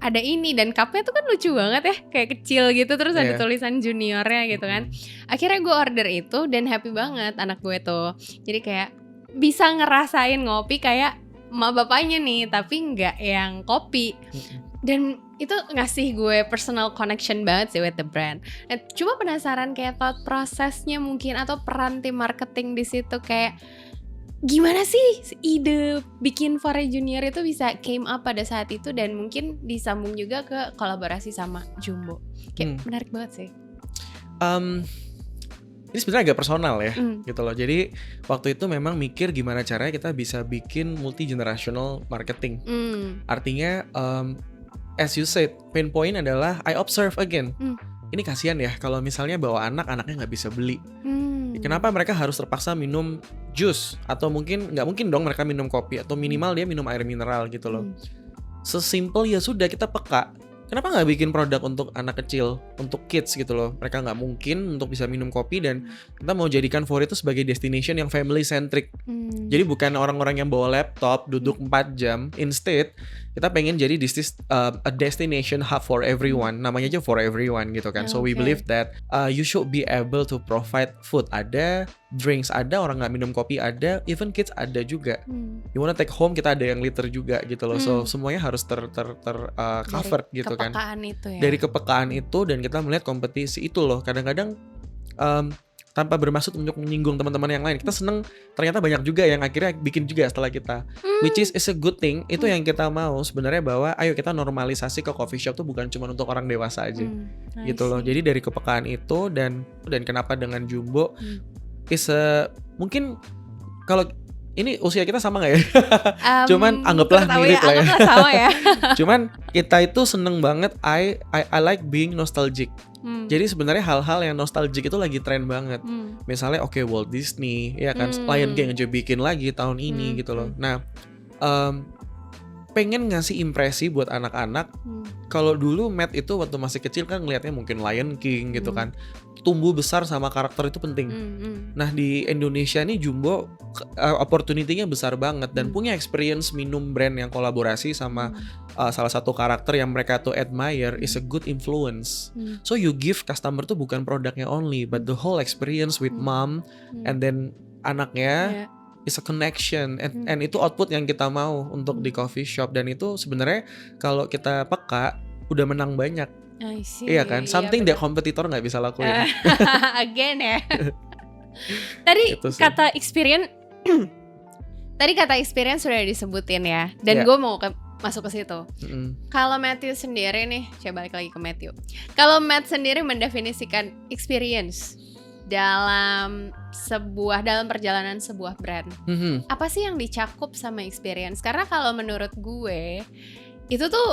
ada ini, dan cupnya tuh kan lucu banget ya, kayak kecil gitu, terus ada tulisan juniornya gitu kan. Akhirnya gue order itu dan happy banget anak gue tuh. Jadi kayak bisa ngerasain ngopi kayak emak bapaknya nih, tapi nggak yang kopi. Dan itu ngasih gue personal connection banget sih with the brand. Nah, cuma penasaran kayak thought prosesnya mungkin atau peran tim marketing di situ, kayak gimana sih ide bikin Fore Junior itu bisa came up pada saat itu, dan mungkin disambung juga ke kolaborasi sama Jumbo. Kayak menarik banget sih. Ini sebenarnya agak personal ya, gitu loh. Jadi waktu itu memang mikir gimana caranya kita bisa bikin multi generational marketing. Artinya, as you said, pain point adalah I observe again. Ini kasihan ya kalau misalnya bawa anaknya nggak bisa beli. Kenapa mereka harus terpaksa minum jus? Atau mungkin nggak mungkin dong mereka minum kopi, atau minimal dia minum air mineral gitu loh. Sesimpel ya sudah, kita peka. Kenapa nggak bikin produk untuk anak kecil, untuk kids gitu loh? Mereka nggak mungkin untuk bisa minum kopi, dan kita mau jadikan Fore itu sebagai destination yang family centric. Jadi bukan orang-orang yang bawa laptop duduk 4 jam. Instead, kita pengen jadi a destination hub for everyone. Namanya aja for everyone gitu kan. So we believe that you should be able to provide food, ada, drinks ada, orang nggak minum kopi ada, even kids ada juga. You wanna take home, kita ada yang liter juga gitu loh. So semuanya harus covered gitu kan. Itu ya. Dari kepekaan itu, dan kita melihat kompetisi itu loh. Kadang-kadang tanpa bermaksud untuk menyinggung teman-teman yang lain, kita seneng ternyata banyak juga yang akhirnya bikin juga setelah kita, which is a good thing. Itu yang kita mau sebenarnya, bahwa ayo kita normalisasi ke coffee shop tuh bukan cuma untuk orang dewasa aja, gitu loh. Jadi dari kepekaan itu, dan kenapa dengan Jumbo mungkin kalau ini usia kita sama nggak ya? Cuman anggaplah mirip lah ya. Sama ya. Cuman kita itu seneng banget. I like being nostalgic. Jadi sebenarnya hal-hal yang nostalgic itu lagi tren banget. Misalnya Walt Disney, ya kan, Lion King aja bikin lagi tahun ini gitu loh. Nah, pengen ngasih impresi buat anak-anak. Kalau dulu Matt itu waktu masih kecil kan ngelihatnya mungkin Lion King gitu kan. Tumbuh besar sama karakter itu penting. Nah di Indonesia nih Jumbo opportunity-nya besar banget, dan punya experience minum brand yang kolaborasi sama salah satu karakter yang mereka tuh admire is a good influence. So you give customer tuh bukan produknya only, but the whole experience with mom and then anaknya. Is a connection, and itu output yang kita mau untuk di coffee shop. Dan itu sebenarnya kalau kita peka udah menang banyak. Iya kan, something that kompetitor nggak bisa lakuin. Again ya. Tadi kata experience sudah disebutin ya, dan gue mau masuk ke situ. Kalau Matthew sendiri nih, coba balik lagi ke Matthew. Kalau Matt sendiri mendefinisikan experience dalam perjalanan sebuah brand, apa sih yang dicakup sama experience? Karena kalau menurut gue itu tuh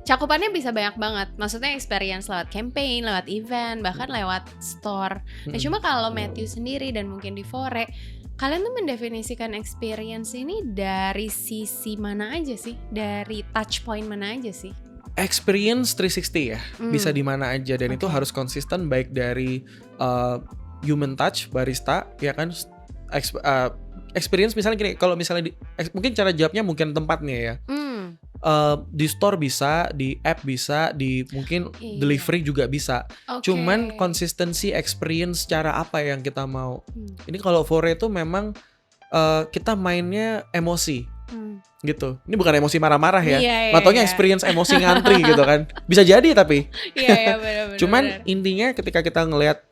cakupannya bisa banyak banget. Maksudnya experience lewat campaign, lewat event, bahkan lewat store. Nah cuma kalau Matthew sendiri dan mungkin di Fore, kalian tuh mendefinisikan experience ini dari sisi mana aja sih? Dari touch point mana aja sih? Experience 360 ya, bisa di mana aja, dan itu harus konsisten, baik dari human touch barista, ya kan, experience misalnya gini, kalau misalnya mungkin cara jawabnya mungkin tempatnya ya. Di store bisa, di app bisa, di mungkin delivery juga bisa. Cuman konsistensi experience cara apa yang kita mau. Ini kalau Fore itu memang kita mainnya emosi. Gitu. Ini bukan emosi marah-marah ya. Matonya experience emosi ngantri gitu kan. Bisa jadi tapi. Benar-benar. Cuman intinya ketika kita ngelihat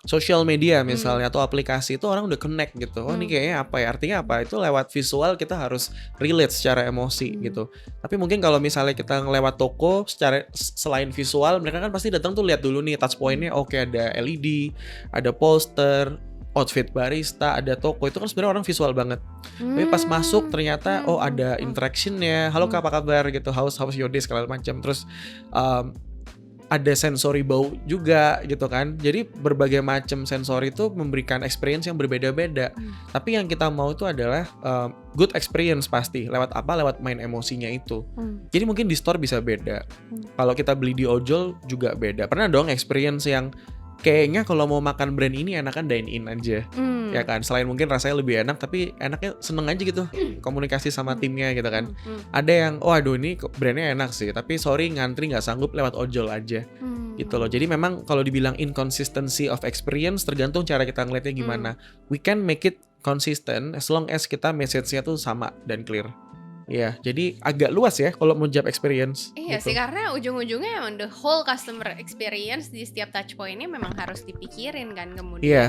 social media misalnya atau aplikasi, itu orang udah connect gitu. Oh ini kayaknya apa ya? Artinya apa? Itu lewat visual kita harus relate secara emosi gitu. Tapi mungkin kalau misalnya kita ngelewat toko, secara selain visual, mereka kan pasti datang tuh lihat dulu nih touch point-nya. Oke, ada LED, ada poster, outfit barista, ada toko. Itu kan sebenarnya orang visual banget. Tapi pas masuk ternyata ada interaction-nya. Halo Kak, apa kabar gitu. How's your day segala macam. Terus ada sensori bau juga gitu kan. Jadi berbagai macam sensori itu memberikan experience yang berbeda-beda. Tapi yang kita mau itu adalah good experience pasti. Lewat apa? Lewat main emosinya itu. Jadi mungkin di store bisa beda. Kalau kita beli di ojol juga beda. Pernah dong experience yang kayaknya kalau mau makan brand ini enakan dine in aja, ya kan. Selain mungkin rasanya lebih enak, tapi enaknya seneng aja gitu komunikasi sama timnya gitu kan. Ada yang, aduh ini brandnya enak sih, tapi sorry ngantri nggak sanggup, lewat ojol aja, gitu loh. Jadi memang kalau dibilang inconsistency of experience tergantung cara kita ngeliatnya gimana. We can make it consistent as long as kita message-nya tuh sama dan clear. Iya, jadi agak luas ya kalau mau jawab experience. Iya gitu. sih, karena ujung-ujungnya emang the whole customer experience di setiap touch point-nya memang harus dipikirin kan kemudian. Iya.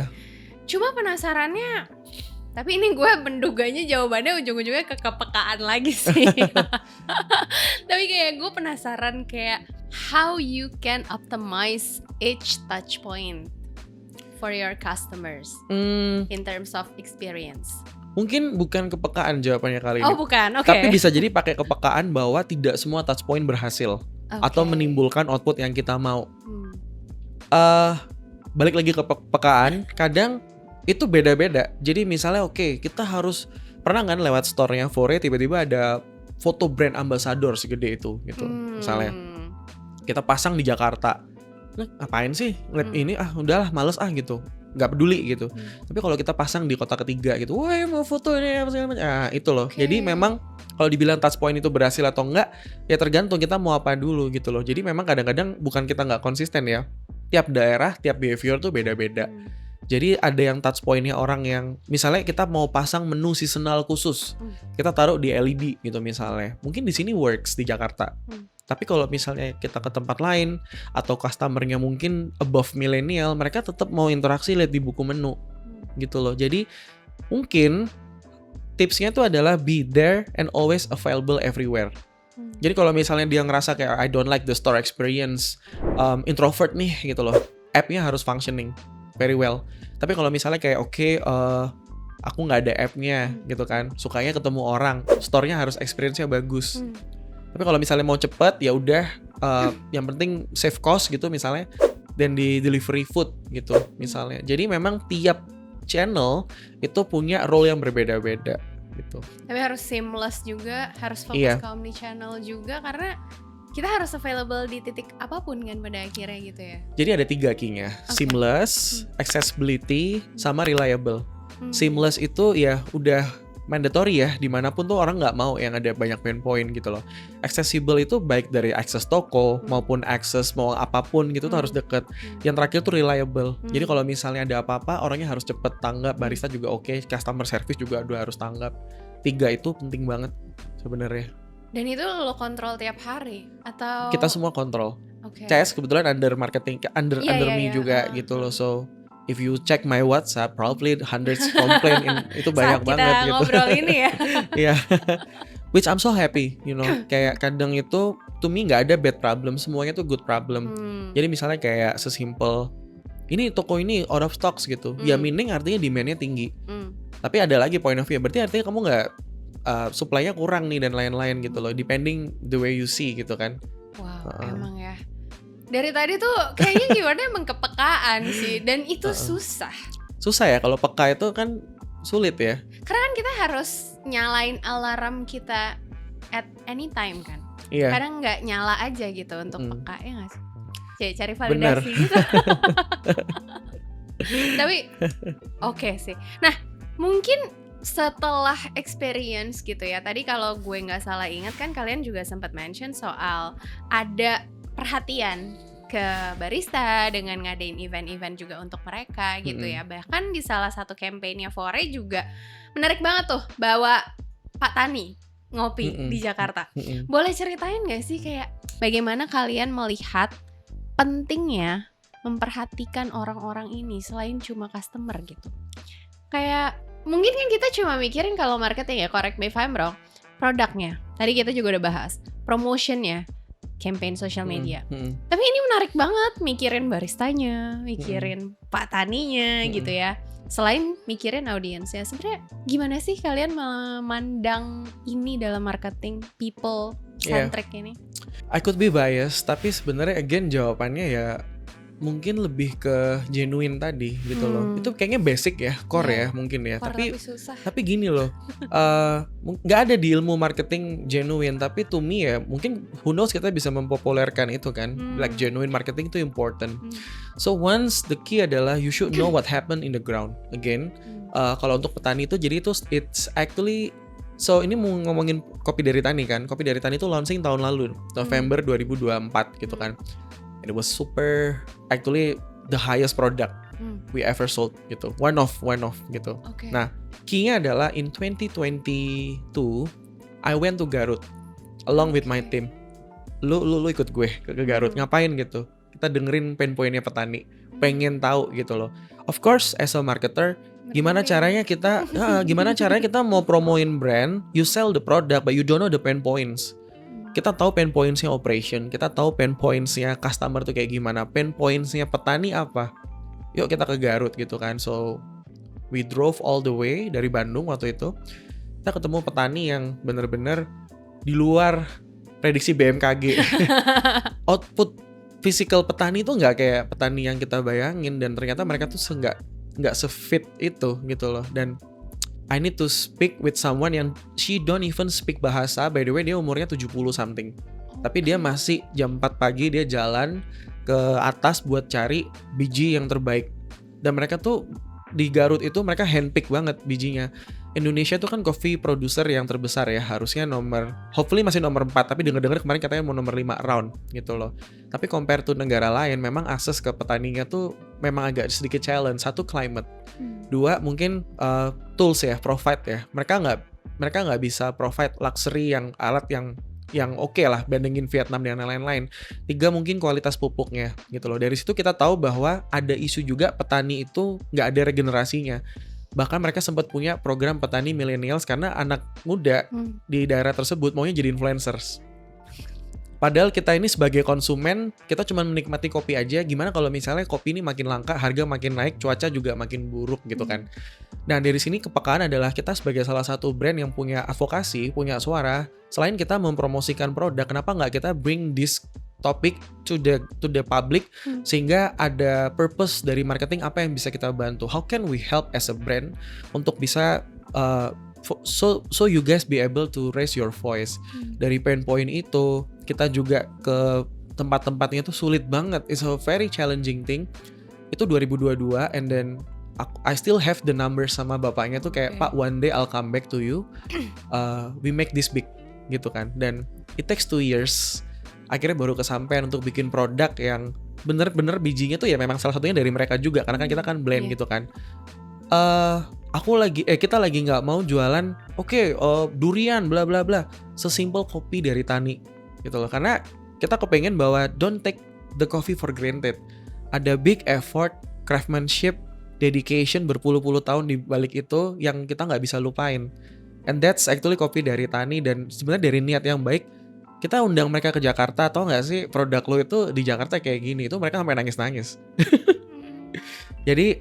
Cuma penasarannya, Tapi ini gue menduganya jawabannya ujung-ujungnya ke kepekaan lagi sih. Tapi kayak gue penasaran kayak how you can optimize each touch point for your customers in terms of experience. Mungkin bukan kepekaan jawabannya kali ini. Oh bukan, oke. Tapi bisa jadi pakai kepekaan bahwa tidak semua touch point berhasil atau menimbulkan output yang kita mau. Balik lagi ke kepekaan, kadang itu beda-beda. Jadi misalnya kita harus pernah kan lewat store-nya Fore tiba-tiba ada foto brand ambassador segede itu gitu. Misalnya kita pasang di Jakarta. Nah, ngapain sih ngeliat ini udahlah males gitu. Nggak peduli gitu. Tapi kalau kita pasang di kota ketiga gitu, wah mau foto ini apa segala macam. Nah, itu loh. Jadi memang kalau dibilang touch point itu berhasil atau enggak, ya tergantung kita mau apa dulu gitu loh. Jadi memang kadang-kadang bukan kita nggak konsisten ya. Tiap daerah, tiap behavior tuh beda-beda. Jadi ada yang touch point-nya orang yang misalnya kita mau pasang menu seasonal khusus. Kita taruh di LED gitu misalnya. Mungkin di sini works di Jakarta. Tapi kalau misalnya kita ke tempat lain atau customer-nya mungkin above millennial, mereka tetap mau interaksi lihat di buku menu. Gitu loh. Jadi mungkin tipsnya tuh adalah be there and always available everywhere. Jadi kalau misalnya dia ngerasa kayak I don't like the store experience, introvert nih gitu loh, app-nya harus functioning very well. Tapi kalau misalnya kayak aku nggak ada app-nya gitu kan, sukanya ketemu orang, store-nya harus experience-nya bagus. Tapi kalau misalnya mau cepet ya udah, yang penting save cost gitu misalnya, dan di delivery food gitu misalnya. Jadi memang tiap channel itu punya role yang berbeda-beda. Gitu. Tapi harus seamless juga, harus fokus ke omnichannel juga karena kita harus available di titik apapun kan pada akhirnya gitu ya. Jadi ada 3 key-nya, seamless, accessibility, sama reliable. Seamless itu ya udah mandatory ya, dimanapun tuh orang nggak mau yang ada banyak pain point gitu loh. Accessible itu baik dari akses toko maupun akses mau apapun gitu tuh harus deket. Yang terakhir tuh reliable. Jadi kalau misalnya ada apa-apa orangnya harus cepet tanggap, barista juga customer service juga udah harus tanggap. 3 itu penting banget sebenarnya. Dan itu lo kontrol tiap hari atau kita semua kontrol. CS kebetulan under marketing, under me juga gitu loh. So if you check my WhatsApp, probably hundreds complain itu banyak banget gitu. Saat kita ngobrol ini ya. Yeah. Which I'm so happy, you know. Kayak kadang itu to me nggak ada bad problem, semuanya tuh good problem. Jadi misalnya kayak sesimpel ini toko ini out of stocks gitu. Ya meaning artinya demand-nya tinggi. Tapi ada lagi point of view, berarti artinya kamu nggak supply-nya kurang nih dan lain-lain gitu loh. Depending the way you see gitu kan. Wow, emang ya. Dari tadi tuh kayaknya gimana emang kepekaan sih. Dan itu susah. Susah ya, kalau peka itu kan sulit ya. Karena kan kita harus nyalain alarm kita at any time kan. Iya. Kadang nggak nyala aja gitu untuk peka, ya nggak sih? Cari validasi gitu. Tapi oke sih. Nah mungkin setelah experience gitu ya, tadi kalau gue nggak salah ingat kan kalian juga sempat mention soal ada perhatian ke barista dengan ngadain event-event juga untuk mereka gitu ya. Bahkan di salah satu campaign-nya Fore juga menarik banget tuh, bawa Pak Tani ngopi di Jakarta. Boleh ceritain gak sih kayak bagaimana kalian melihat pentingnya memperhatikan orang-orang ini selain cuma customer gitu? Kayak mungkin kan kita cuma mikirin kalau marketing ya, correct me if I'm wrong, produknya, tadi kita juga udah bahas, promotionnya, campaign social media. Tapi ini menarik banget mikirin baristanya, mikirin Pak Taninya gitu ya. Selain mikirin audiensnya, sebenarnya gimana sih kalian memandang ini dalam marketing people centric ini? I could be biased, tapi sebenarnya again jawabannya ya mungkin lebih ke genuine tadi gitu loh. Itu kayaknya basic ya, core ya mungkin ya. Core tapi gini loh, nggak ada di ilmu marketing genuine. Tapi to me ya, mungkin who knows kita bisa mempopulerkan itu kan. Like genuine marketing itu important. So once the key adalah you should know what happened in the ground. Again, kalau untuk petani itu jadi itu it's actually. So ini mau ngomongin Kopi Dari Tani kan. Kopi Dari Tani itu launching tahun lalu, November 2024 gitu kan. And it was super, actually the highest product we ever sold gitu. One of gitu. Nah, key-nya adalah in 2022 I went to Garut along with my team. Lu ikut gue ke Garut, ngapain gitu? Kita dengerin pain point-nya petani, pengen tahu gitu loh. Of course as a marketer, Gimana caranya kita mau promoin brand, you sell the product but you don't know the pain points. Kita tahu pain points-nya operation, kita tahu pain points-nya customer tuh kayak gimana, pain points-nya petani apa. Yuk kita ke Garut gitu kan. So we drove all the way dari Bandung waktu itu. Kita ketemu petani yang bener-bener di luar prediksi BMKG. Output physical petani tuh nggak kayak petani yang kita bayangin, dan ternyata mereka tuh nggak se-fit itu gitu loh. Dan I need to speak with someone yang she don't even speak bahasa. By the way, dia umurnya 70 something. Tapi dia masih jam 4 pagi dia jalan ke atas buat cari biji yang terbaik. Dan mereka tuh di Garut itu mereka handpick banget bijinya. Indonesia tuh kan coffee producer yang terbesar ya, harusnya hopefully masih nomor 4, tapi dengar-dengar kemarin katanya mau nomor 5 around gitu loh. Tapi compare to negara lain, memang akses ke petaninya tuh memang agak sedikit challenge. Satu, climate. Dua, mungkin tools ya, provide ya. Mereka nggak bisa provide luxury yang alat yang oke lah bandingin Vietnam dan lain-lain. Tiga, mungkin kualitas pupuknya gitu loh. Dari situ kita tahu bahwa ada isu juga petani itu nggak ada regenerasinya. Bahkan mereka sempat punya program petani millennials karena anak muda di daerah tersebut maunya jadi influencers. Padahal kita ini sebagai konsumen, kita cuma menikmati kopi aja. Gimana kalau misalnya kopi ini makin langka, harga makin naik, cuaca juga makin buruk gitu kan. Nah dari sini kepekaan adalah kita sebagai salah satu brand yang punya advokasi, punya suara. Selain kita mempromosikan produk, kenapa nggak kita bring this topic to the public, sehingga ada purpose dari marketing apa yang bisa kita bantu. How can we help as a brand untuk bisa so you guys be able to raise your voice. Dari pain point itu kita juga ke tempat-tempatnya itu sulit banget. It's a very challenging thing. Itu 2022, and then I still have the numbers sama bapaknya tuh kayak, Pak, one day I'll come back to you. We make this big gitu kan. Dan it takes 2 years. Akhirnya baru kesampaian untuk bikin produk yang bener-bener bijinya tuh ya memang salah satunya dari mereka juga, karena kan kita kan blend gitu kan. Kita lagi nggak mau jualan durian bla bla bla, sesimpel kopi dari tani gitu loh, karena kita kepengen bahwa don't take the coffee for granted. Ada big effort, craftsmanship, dedication berpuluh-puluh tahun di balik itu yang kita nggak bisa lupain. And that's actually kopi dari tani. Dan sebenarnya dari niat yang baik, kita undang mereka ke Jakarta. Tau gak sih produk lo itu di Jakarta kayak gini, itu mereka sampai nangis-nangis. Jadi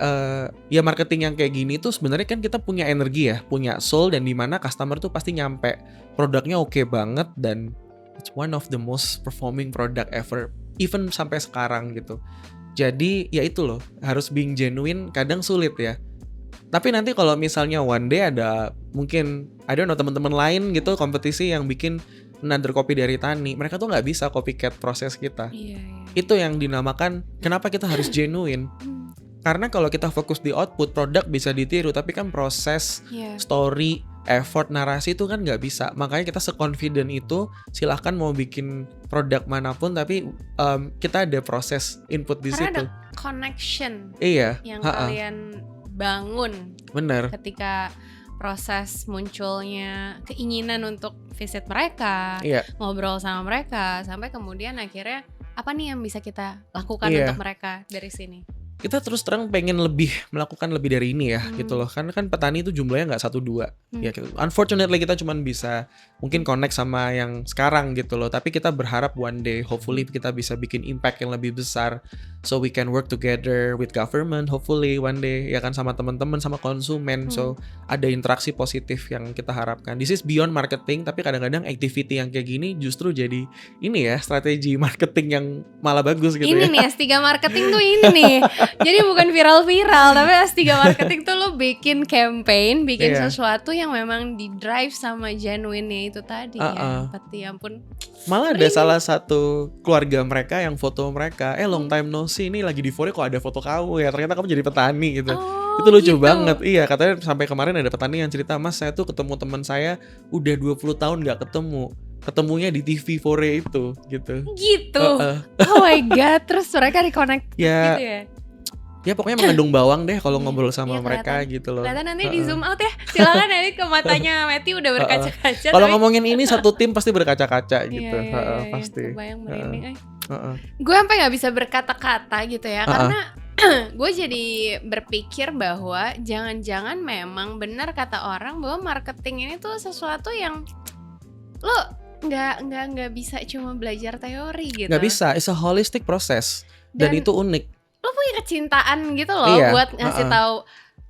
ya marketing yang kayak gini tuh sebenarnya kan kita punya energi ya, punya soul, dan dimana customer tuh pasti nyampe produknya oke banget, dan it's one of the most performing product ever, even sampai sekarang gitu. Jadi ya itu loh, harus being genuine kadang sulit ya. Tapi nanti kalau misalnya one day ada mungkin teman-teman lain gitu kompetisi yang bikin another kopi dari tani, mereka tuh nggak bisa copycat proses kita. Itu yang dinamakan kenapa kita harus genuine. Karena kalau kita fokus di output, produk bisa ditiru, tapi kan proses, story, effort, narasi itu kan nggak bisa. Makanya kita se-confident itu, silahkan mau bikin produk manapun, tapi kita ada proses input di situ. Karena ada connection yang kalian bangun. Bener. Ketika proses munculnya keinginan untuk visit mereka, ngobrol sama mereka, sampai kemudian akhirnya apa nih yang bisa kita lakukan untuk mereka dari sini. Kita terus terang pengen melakukan lebih dari ini ya gitu loh. Karena kan petani itu jumlahnya nggak 1-2 ya gitu. Unfortunately kita cuma bisa mungkin connect sama yang sekarang gitu loh. Tapi kita berharap one day hopefully kita bisa bikin impact yang lebih besar, so we can work together with government hopefully one day ya kan, sama teman-teman, sama konsumen. So ada interaksi positif yang kita harapkan. This is beyond marketing, tapi kadang-kadang activity yang kayak gini justru jadi ini ya, strategi marketing yang malah bagus gitu. Ini nih S3 marketing tuh ini nih. Jadi bukan viral-viral, tapi S3 marketing tuh lo bikin campaign, bikin sesuatu yang memang di drive sama genuine-nya itu tadi ya. Pati ampun. Malah ada salah satu keluarga mereka yang foto mereka, long time no see, ini lagi di Fore kok ada foto kamu ya, ternyata kamu jadi petani gitu. Itu lucu banget. Iya, katanya sampai kemarin ada petani yang cerita, Mas, saya tuh ketemu teman saya udah 20 tahun gak ketemu. Ketemunya di TV Fore itu gitu. Oh my god, terus mereka reconnect gitu ya. Ya pokoknya mengandung bawang deh kalau ngobrol sama mereka gitu loh. Kelihatan nanti di zoom out ya. Silakan nanti ke matanya Matthew udah berkaca-kaca. Kalau ngomongin ini satu tim pasti berkaca-kaca gitu. Pasti. Kebayang merinding. Gue sampai nggak bisa berkata-kata gitu ya, karena gue jadi berpikir bahwa jangan-jangan memang benar kata orang bahwa marketing ini tuh sesuatu yang lo nggak bisa cuma belajar teori gitu. Nggak bisa, it's a holistic process dan itu unik. Lo punya kecintaan gitu loh buat ngasih tahu.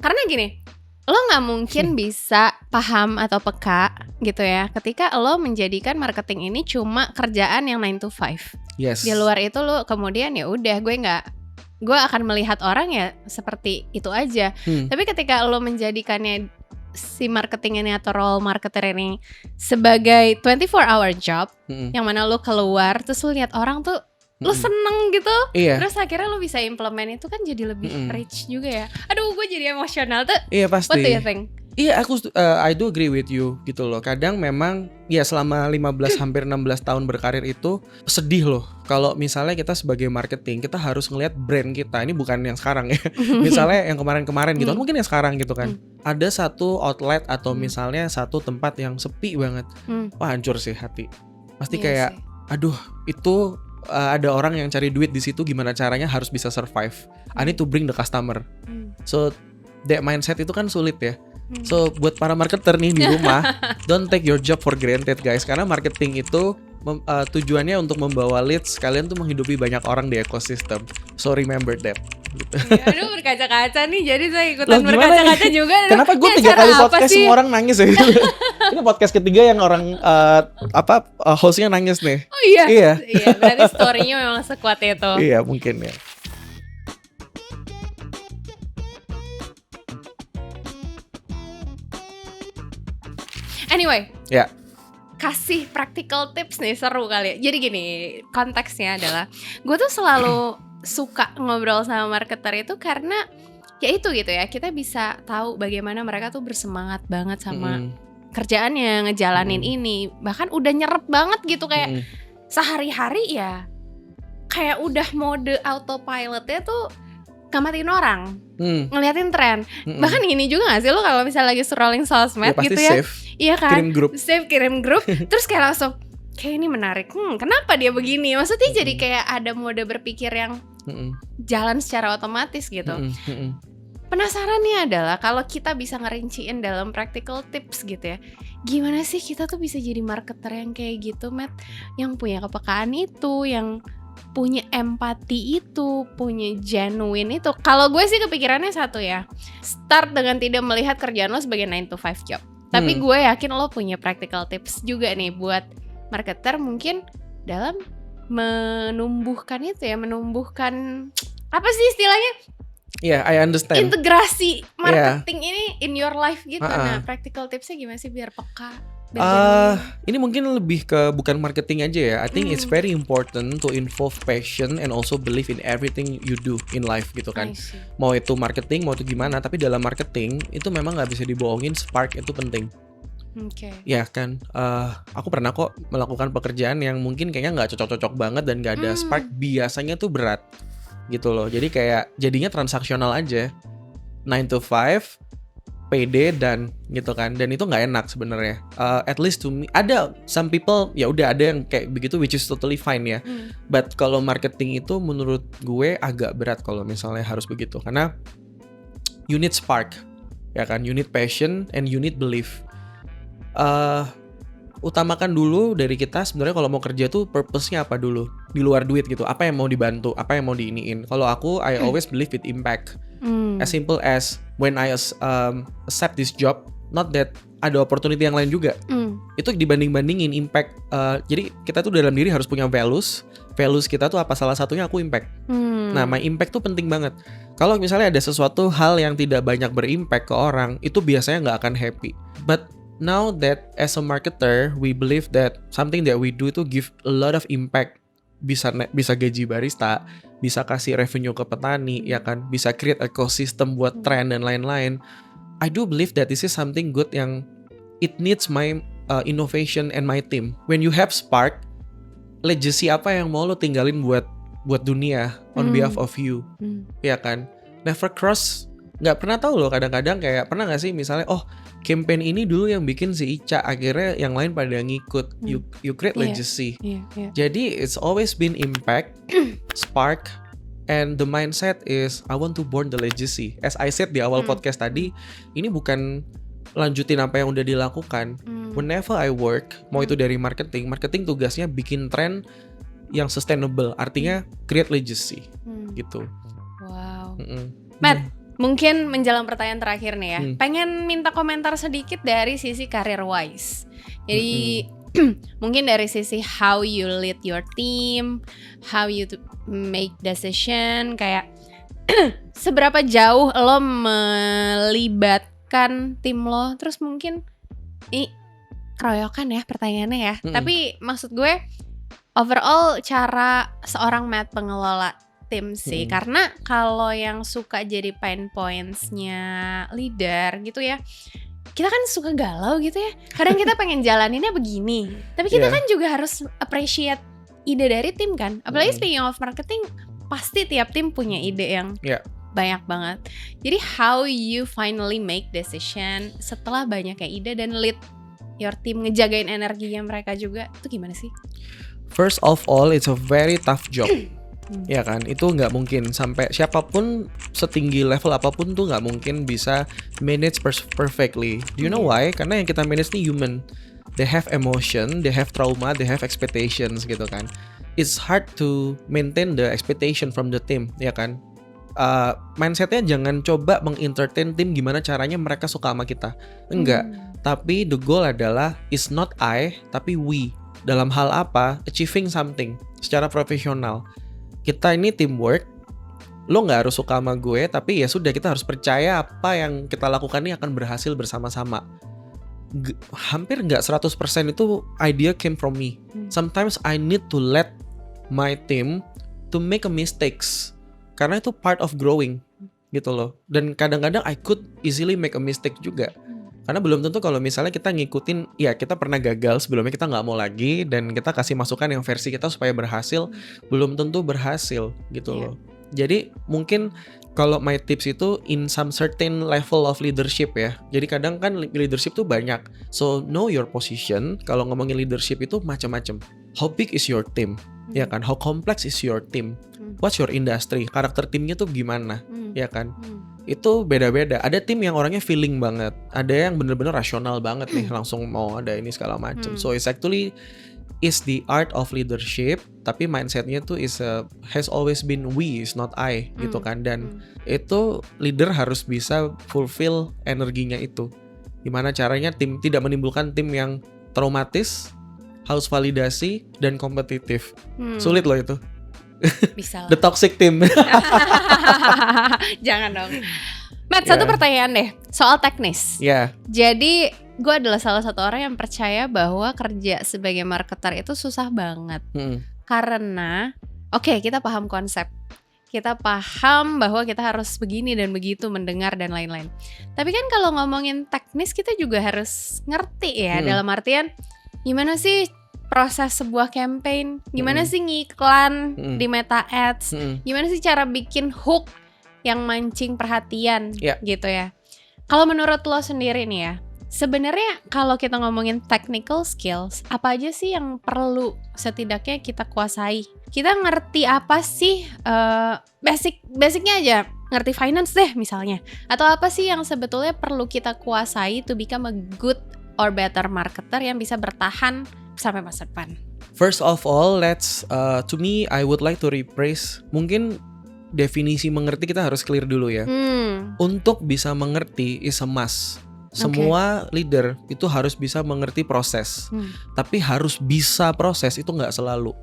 Karena gini, lo nggak mungkin bisa paham atau peka gitu ya ketika lo menjadikan marketing ini cuma kerjaan yang 9 to 5. Yes. Di luar itu lo kemudian ya udah gue akan melihat orang ya seperti itu aja. Tapi ketika lo menjadikannya si marketing ini atau role marketer ini sebagai 24-hour job, yang mana lo keluar terus lo lihat orang tuh lo seneng gitu, terus akhirnya lo bisa implement itu kan jadi lebih rich juga ya. Aduh, gue jadi emosional tuh. Iya pasti. What do you think? Iya, I do agree with you gitu loh. Kadang memang ya selama 15 hampir 16 tahun berkarir itu sedih loh. Kalau misalnya kita sebagai marketing, kita harus ngelihat brand kita. Ini bukan yang sekarang ya. Misalnya yang kemarin-kemarin gitu, mungkin yang sekarang gitu kan. Ada satu outlet atau misalnya satu tempat yang sepi banget. Wah, hancur sih hati. Pasti kayak aduh, itu ada orang yang cari duit di situ, gimana caranya harus bisa survive. I need to bring the customer. So that mindset itu kan sulit ya. So buat para marketer nih di rumah, don't take your job for granted guys. Karena marketing itu tujuannya untuk membawa leads. Kalian tuh menghidupi banyak orang di ekosistem. So remember that gitu. Ya, aduh berkaca-kaca nih, jadi saya ikutan berkaca-kaca juga. Kenapa gue 3 kali podcast semua orang nangis ya? Ini podcast ketiga yang orang hostnya nangis nih. Oh iya. Iya, berarti story-nya memang sekuat itu. Iya mungkin ya. Anyway, kasih practical tips nih, seru kali ya. Jadi gini, konteksnya adalah gue tuh selalu suka ngobrol sama marketer itu karena ya itu gitu ya, kita bisa tahu bagaimana mereka tuh bersemangat banget sama kerjaannya, ngejalanin ini. Bahkan udah nyerep banget gitu, kayak sehari-hari ya kayak udah mode autopilotnya tuh ngamatin orang, ngeliatin tren. Bahkan ini juga gak sih lo kalau misalnya lagi scrolling sosmed gitu ya, iya kan, kirim grup terus kayak langsung kayak ini menarik, kenapa dia begini, maksudnya jadi kayak ada mode berpikir yang jalan secara otomatis gitu. Penasaran nih adalah kalau kita bisa ngerinciin dalam practical tips gitu ya, gimana sih kita tuh bisa jadi marketer yang kayak gitu, Matt, yang punya kepekaan itu, yang punya empati itu, punya genuine itu. Kalau gue sih kepikirannya satu ya, start dengan tidak melihat kerjaan lo sebagai 9 to 5 job. Tapi gue yakin lo punya practical tips juga nih buat marketer mungkin dalam menumbuhkan itu ya, menumbuhkan apa sih istilahnya? Yeah, I understand. Integrasi marketing ini in your life gitu. Nah, practical tipsnya gimana sih biar peka? Ini mungkin lebih ke bukan marketing aja ya. I think it's very important to involve passion and also believe in everything you do in life gitu kan. Mau itu marketing, mau itu gimana, tapi dalam marketing itu memang nggak bisa dibohongin, spark itu penting. Ya kan, aku pernah kok melakukan pekerjaan yang mungkin kayaknya nggak cocok-cocok banget dan nggak ada spark, biasanya tuh berat gitu loh. Jadi kayak jadinya transaksional aja, 9 to 5 PD dan gitu kan, dan itu nggak enak sebenarnya. At least to me, ada some people ya udah ada yang kayak begitu, which is totally fine ya. But kalau marketing itu menurut gue agak berat kalau misalnya harus begitu, karena you need spark, ya kan, you need passion and you need belief. Utamakan dulu dari kita sebenarnya kalau mau kerja tuh purpose-nya apa dulu, di luar duit gitu. Apa yang mau dibantu, apa yang mau diiniin. Kalau aku, I always believe with impact. As simple as when I accept this job, not that ada opportunity yang lain juga. Itu dibanding-bandingin impact. Jadi kita tuh dalam diri harus punya values. Values kita tuh apa, salah satunya aku impact. Nah, my impact tuh penting banget. Kalau misalnya ada sesuatu hal yang tidak banyak berimpact ke orang, itu biasanya nggak akan happy. But now that as a marketer, we believe that something that we do itu give a lot of impact. Bisa gaji barista, bisa kasih revenue ke petani, ya kan, bisa create ecosystem buat trend dan lain-lain. I do believe that this is something good yang it needs my innovation and my team. When you have spark, legacy apa yang mau lo tinggalin buat dunia on behalf of you, ya kan. Never cross, nggak pernah tahu loh, kadang-kadang kayak pernah nggak sih misalnya, oh campaign ini dulu yang bikin si Ica, akhirnya yang lain pada ngikut. You create legacy. Jadi it's always been impact, spark, And the mindset is I want to born the legacy. As I said di awal podcast tadi, ini bukan lanjutin apa yang udah dilakukan. Whenever I work, mau itu dari marketing tugasnya bikin tren yang sustainable, artinya create legacy gitu. Wow. Matt, mungkin menjelang pertanyaan terakhir nih ya, pengen minta komentar sedikit dari sisi career wise. Jadi mungkin dari sisi how you lead your team, how you make decision, kayak seberapa jauh lo melibatkan tim lo. Terus mungkin ini keroyokan ya pertanyaannya ya, tapi maksud gue overall cara seorang Matt pengelola tim sih. Karena kalau yang suka jadi pain points-nya leader gitu ya, kita kan suka galau gitu ya. Kadang kita pengen jalaninnya begini, tapi kita kan juga harus appreciate ide dari tim kan. Apalagi speaking of marketing, pasti tiap tim punya ide yang banyak banget. Jadi how you finally make decision setelah banyaknya ide dan lead your team, ngejagain energinya mereka juga, itu gimana sih? First of all, it's a very tough job. Ya kan, itu nggak mungkin sampai siapapun setinggi level apapun tuh nggak mungkin bisa manage perfectly. Do you know why? Karena yang kita manage nih human. They have emotion, they have trauma, they have expectations gitu kan. It's hard to maintain the expectation from the team, ya kan. Mindsetnya jangan coba mengentertain tim gimana caranya mereka suka sama kita. Enggak. Tapi the goal adalah is not I, tapi we. Dalam hal apa? Achieving something secara profesional. Kita ini teamwork. Lo gak harus suka sama gue, tapi ya sudah, kita harus percaya apa yang kita lakukan ini akan berhasil bersama-sama. Hampir gak 100% itu idea came from me. Sometimes I need to let my team to make a mistakes, karena itu part of growing gitu loh. Dan kadang-kadang I could easily make a mistake juga. Karena belum tentu kalau misalnya kita ngikutin, ya kita pernah gagal sebelumnya, kita nggak mau lagi, dan kita kasih masukan yang versi kita supaya berhasil, belum tentu berhasil gitu loh. Jadi mungkin kalau my tips itu in some certain level of leadership ya. Jadi kadang kan leadership tuh banyak. So know your position. Kalau ngomongin leadership itu macam-macam. How big is your team? Ya kan? How complex is your team? What's your industry? Karakter timnya tuh gimana? Ya kan? Itu beda-beda. Ada tim yang orangnya feeling banget, ada yang bener-bener rasional banget nih, langsung mau ada ini segala macam. So it's actually is the art of leadership, tapi mindsetnya tuh has always been we, is not I gitu kan. Dan itu leader harus bisa fulfill energinya itu. Gimana caranya tim tidak menimbulkan tim yang traumatis, haus validasi, dan kompetitif. Sulit loh itu. Bisa lah. The toxic team. Jangan dong. Matt, satu pertanyaan deh soal teknis. Jadi gue adalah salah satu orang yang percaya bahwa kerja sebagai marketer itu susah banget. Karena kita paham konsep, kita paham bahwa kita harus begini dan begitu, mendengar dan lain-lain. Tapi kan kalau ngomongin teknis, kita juga harus ngerti ya, dalam artian gimana sih proses sebuah campaign, gimana sih ngiklan di Meta Ads, gimana sih cara bikin hook yang mancing perhatian gitu ya. Kalau menurut lo sendiri nih ya, sebenarnya kalau kita ngomongin technical skills, apa aja sih yang perlu setidaknya kita kuasai? Kita ngerti apa sih, basicnya aja, ngerti finance deh misalnya. Atau apa sih yang sebetulnya perlu kita kuasai to become a good or better marketer yang bisa bertahan sampai masa depan? First of all, to me, I would like to rephrase. Mungkin definisi mengerti kita harus clear dulu ya. Untuk bisa mengerti is a must. Semua leader itu harus bisa mengerti proses. Tapi harus bisa proses itu nggak selalu.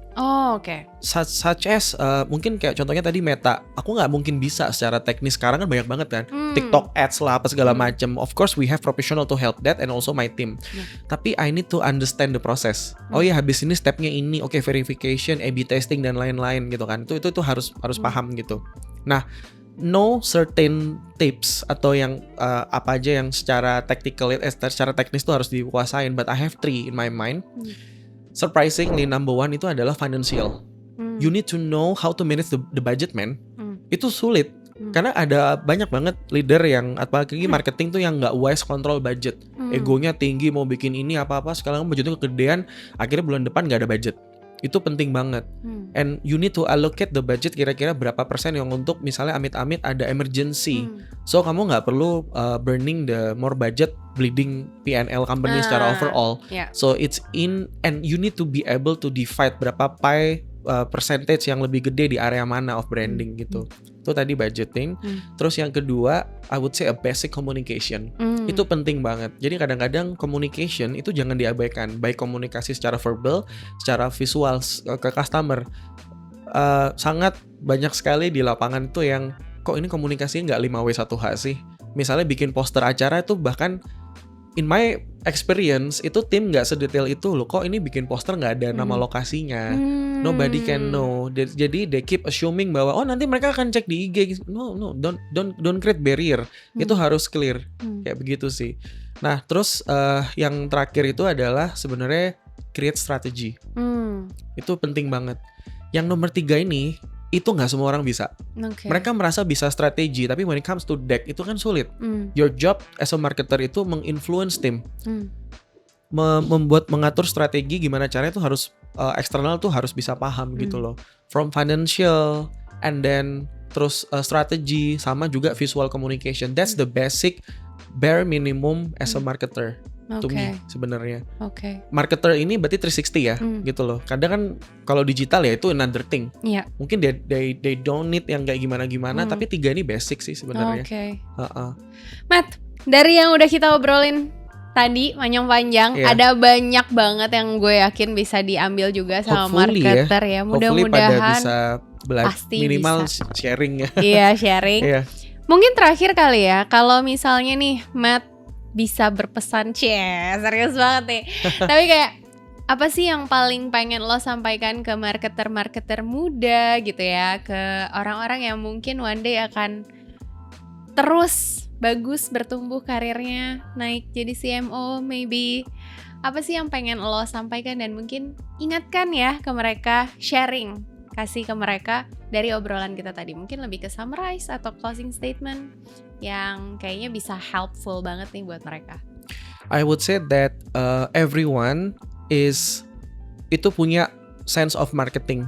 Such as mungkin kayak contohnya tadi Meta. Aku nggak mungkin bisa secara teknis, sekarang kan banyak banget kan. TikTok ads lah apa segala macam. Of course we have professional to help that and also my team. Tapi I need to understand the process. Oh ya, habis ini stepnya ini, verification, A/B testing dan lain-lain gitu kan. Itu harus paham gitu. Nah, no certain tips atau yang apa aja yang secara secara teknis itu harus dikuasain, but I have 3 in my mind. Surprisingly, number 1 itu adalah financial. You need to know how to manage the budget, man. Itu sulit. Karena ada banyak banget leader yang apalagi marketing tuh yang nggak wise control budget. Egonya tinggi, mau bikin ini apa-apa, sekarang budgetnya kegedean, akhirnya bulan depan nggak ada budget. Itu penting banget. And you need to allocate the budget kira-kira berapa persen yang untuk misalnya amit-amit ada emergency. So kamu nggak perlu burning the more budget bleeding P&L company secara overall. So it's in, and you need to be able to divide berapa pie percentage yang lebih gede di area mana of branding gitu. Itu tadi budgeting. Terus yang kedua, I would say a basic communication. Itu penting banget. Jadi kadang-kadang communication itu jangan diabaikan. Baik komunikasi secara verbal, secara visual ke customer. Sangat banyak sekali di lapangan itu yang kok ini komunikasinya nggak 5W1H sih. Misalnya bikin poster acara itu bahkan in my experience itu tim nggak sedetail itu loh. Kok ini bikin poster nggak ada nama lokasinya. Nobody can know. Jadi they keep assuming bahwa oh nanti mereka akan cek di IG. No, don't create barrier. Itu harus clear. Kayak begitu sih. Nah, terus yang terakhir itu adalah sebenarnya create strategy. Itu penting banget. Yang nomor 3 ini itu nggak semua orang bisa. Mereka merasa bisa strategi, tapi when it comes to deck itu kan sulit. Your job as a marketer itu menginfluence tim, mengatur strategi gimana caranya itu harus eksternal tuh harus bisa paham gitu loh. From financial and then terus strategi sama juga visual communication. That's the basic bare minimum as a marketer. To me sebenarnya. Marketer ini berarti 360 ya, gitu loh. Kadang kan kalau digital ya itu another thing. Mungkin they don't need yang kayak gimana-gimana, tapi 3 ini basic sih sebenarnya. Matt, dari yang udah kita obrolin tadi panjang-panjang, ada banyak banget yang gue yakin bisa diambil juga sama marketer ya. Mudah-mudahan pada bisa belajar minimal bisa. Sharing ya. Iya, sharing. Mungkin terakhir kali ya, kalau misalnya nih Matt bisa berpesan, serius banget nih. Tapi kayak apa sih yang paling pengen lo sampaikan ke marketer-marketer muda gitu ya, ke orang-orang yang mungkin one day akan terus bagus bertumbuh karirnya, naik jadi CMO maybe. Apa sih yang pengen lo sampaikan dan mungkin ingatkan ya ke mereka, sharing, kasih ke mereka dari obrolan kita tadi. Mungkin lebih ke summarize atau closing statement yang kayaknya bisa helpful banget nih buat mereka. I would say that everyone itu punya sense of marketing.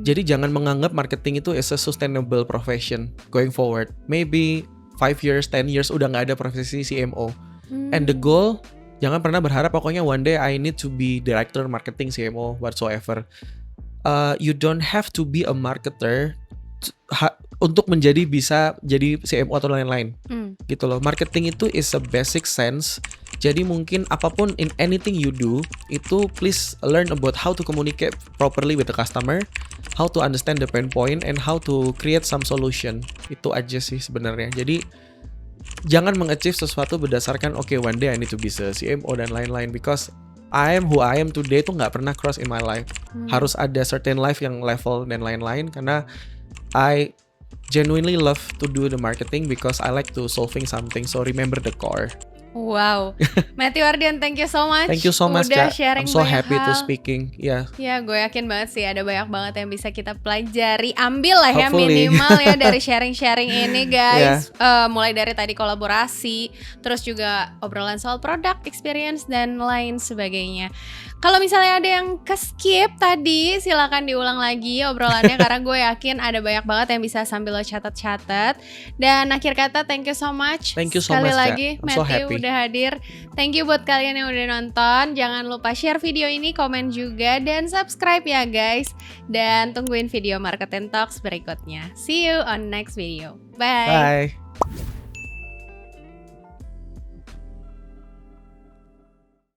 Jadi jangan menganggap marketing itu is a sustainable profession going forward. Maybe 5 years, 10 years udah nggak ada profesi CMO. And the goal, jangan pernah berharap pokoknya one day I need to be director marketing CMO whatsoever. You don't have to be a marketer untuk bisa jadi CMO atau lain-lain. Gitu loh. Marketing itu is a basic sense. Jadi mungkin apapun in anything you do, itu please learn about how to communicate properly with the customer, how to understand the pain point, and how to create some solution. Itu aja sih sebenarnya. Jadi jangan mengachieve sesuatu berdasarkan one day I need to be a CMO dan lain-lain, because I am who I am today tuh nggak pernah cross in my life. Harus ada certain life yang level dan lain-lain, karena I genuinely love to do the marketing because I like to solving something. So remember the core. Wow, Matthew Ardian, thank you so much. Thank you so much, udah Kak. sharing I'm so happy hal. to speaking. Ya, gue yakin banget sih ada banyak banget yang bisa kita pelajari, ambil lah ya hopefully. minimal ya dari sharing-sharing ini guys. Mulai dari tadi kolaborasi, terus juga obrolan soal produk, experience dan lain sebagainya. Kalau misalnya ada yang ke-skip tadi, silakan diulang lagi obrolannya karena gue yakin ada banyak banget yang bisa sambil lo catat-catat. Dan akhir kata, thank you so much. Thank you so sekali much, lagi, Kak. I'm so Matthew happy. udah hadir. Thank you buat kalian yang udah nonton. Jangan lupa share video ini, komen juga, dan subscribe ya guys. Dan tungguin video Marketing Talks berikutnya. See you on next video. Bye. Bye.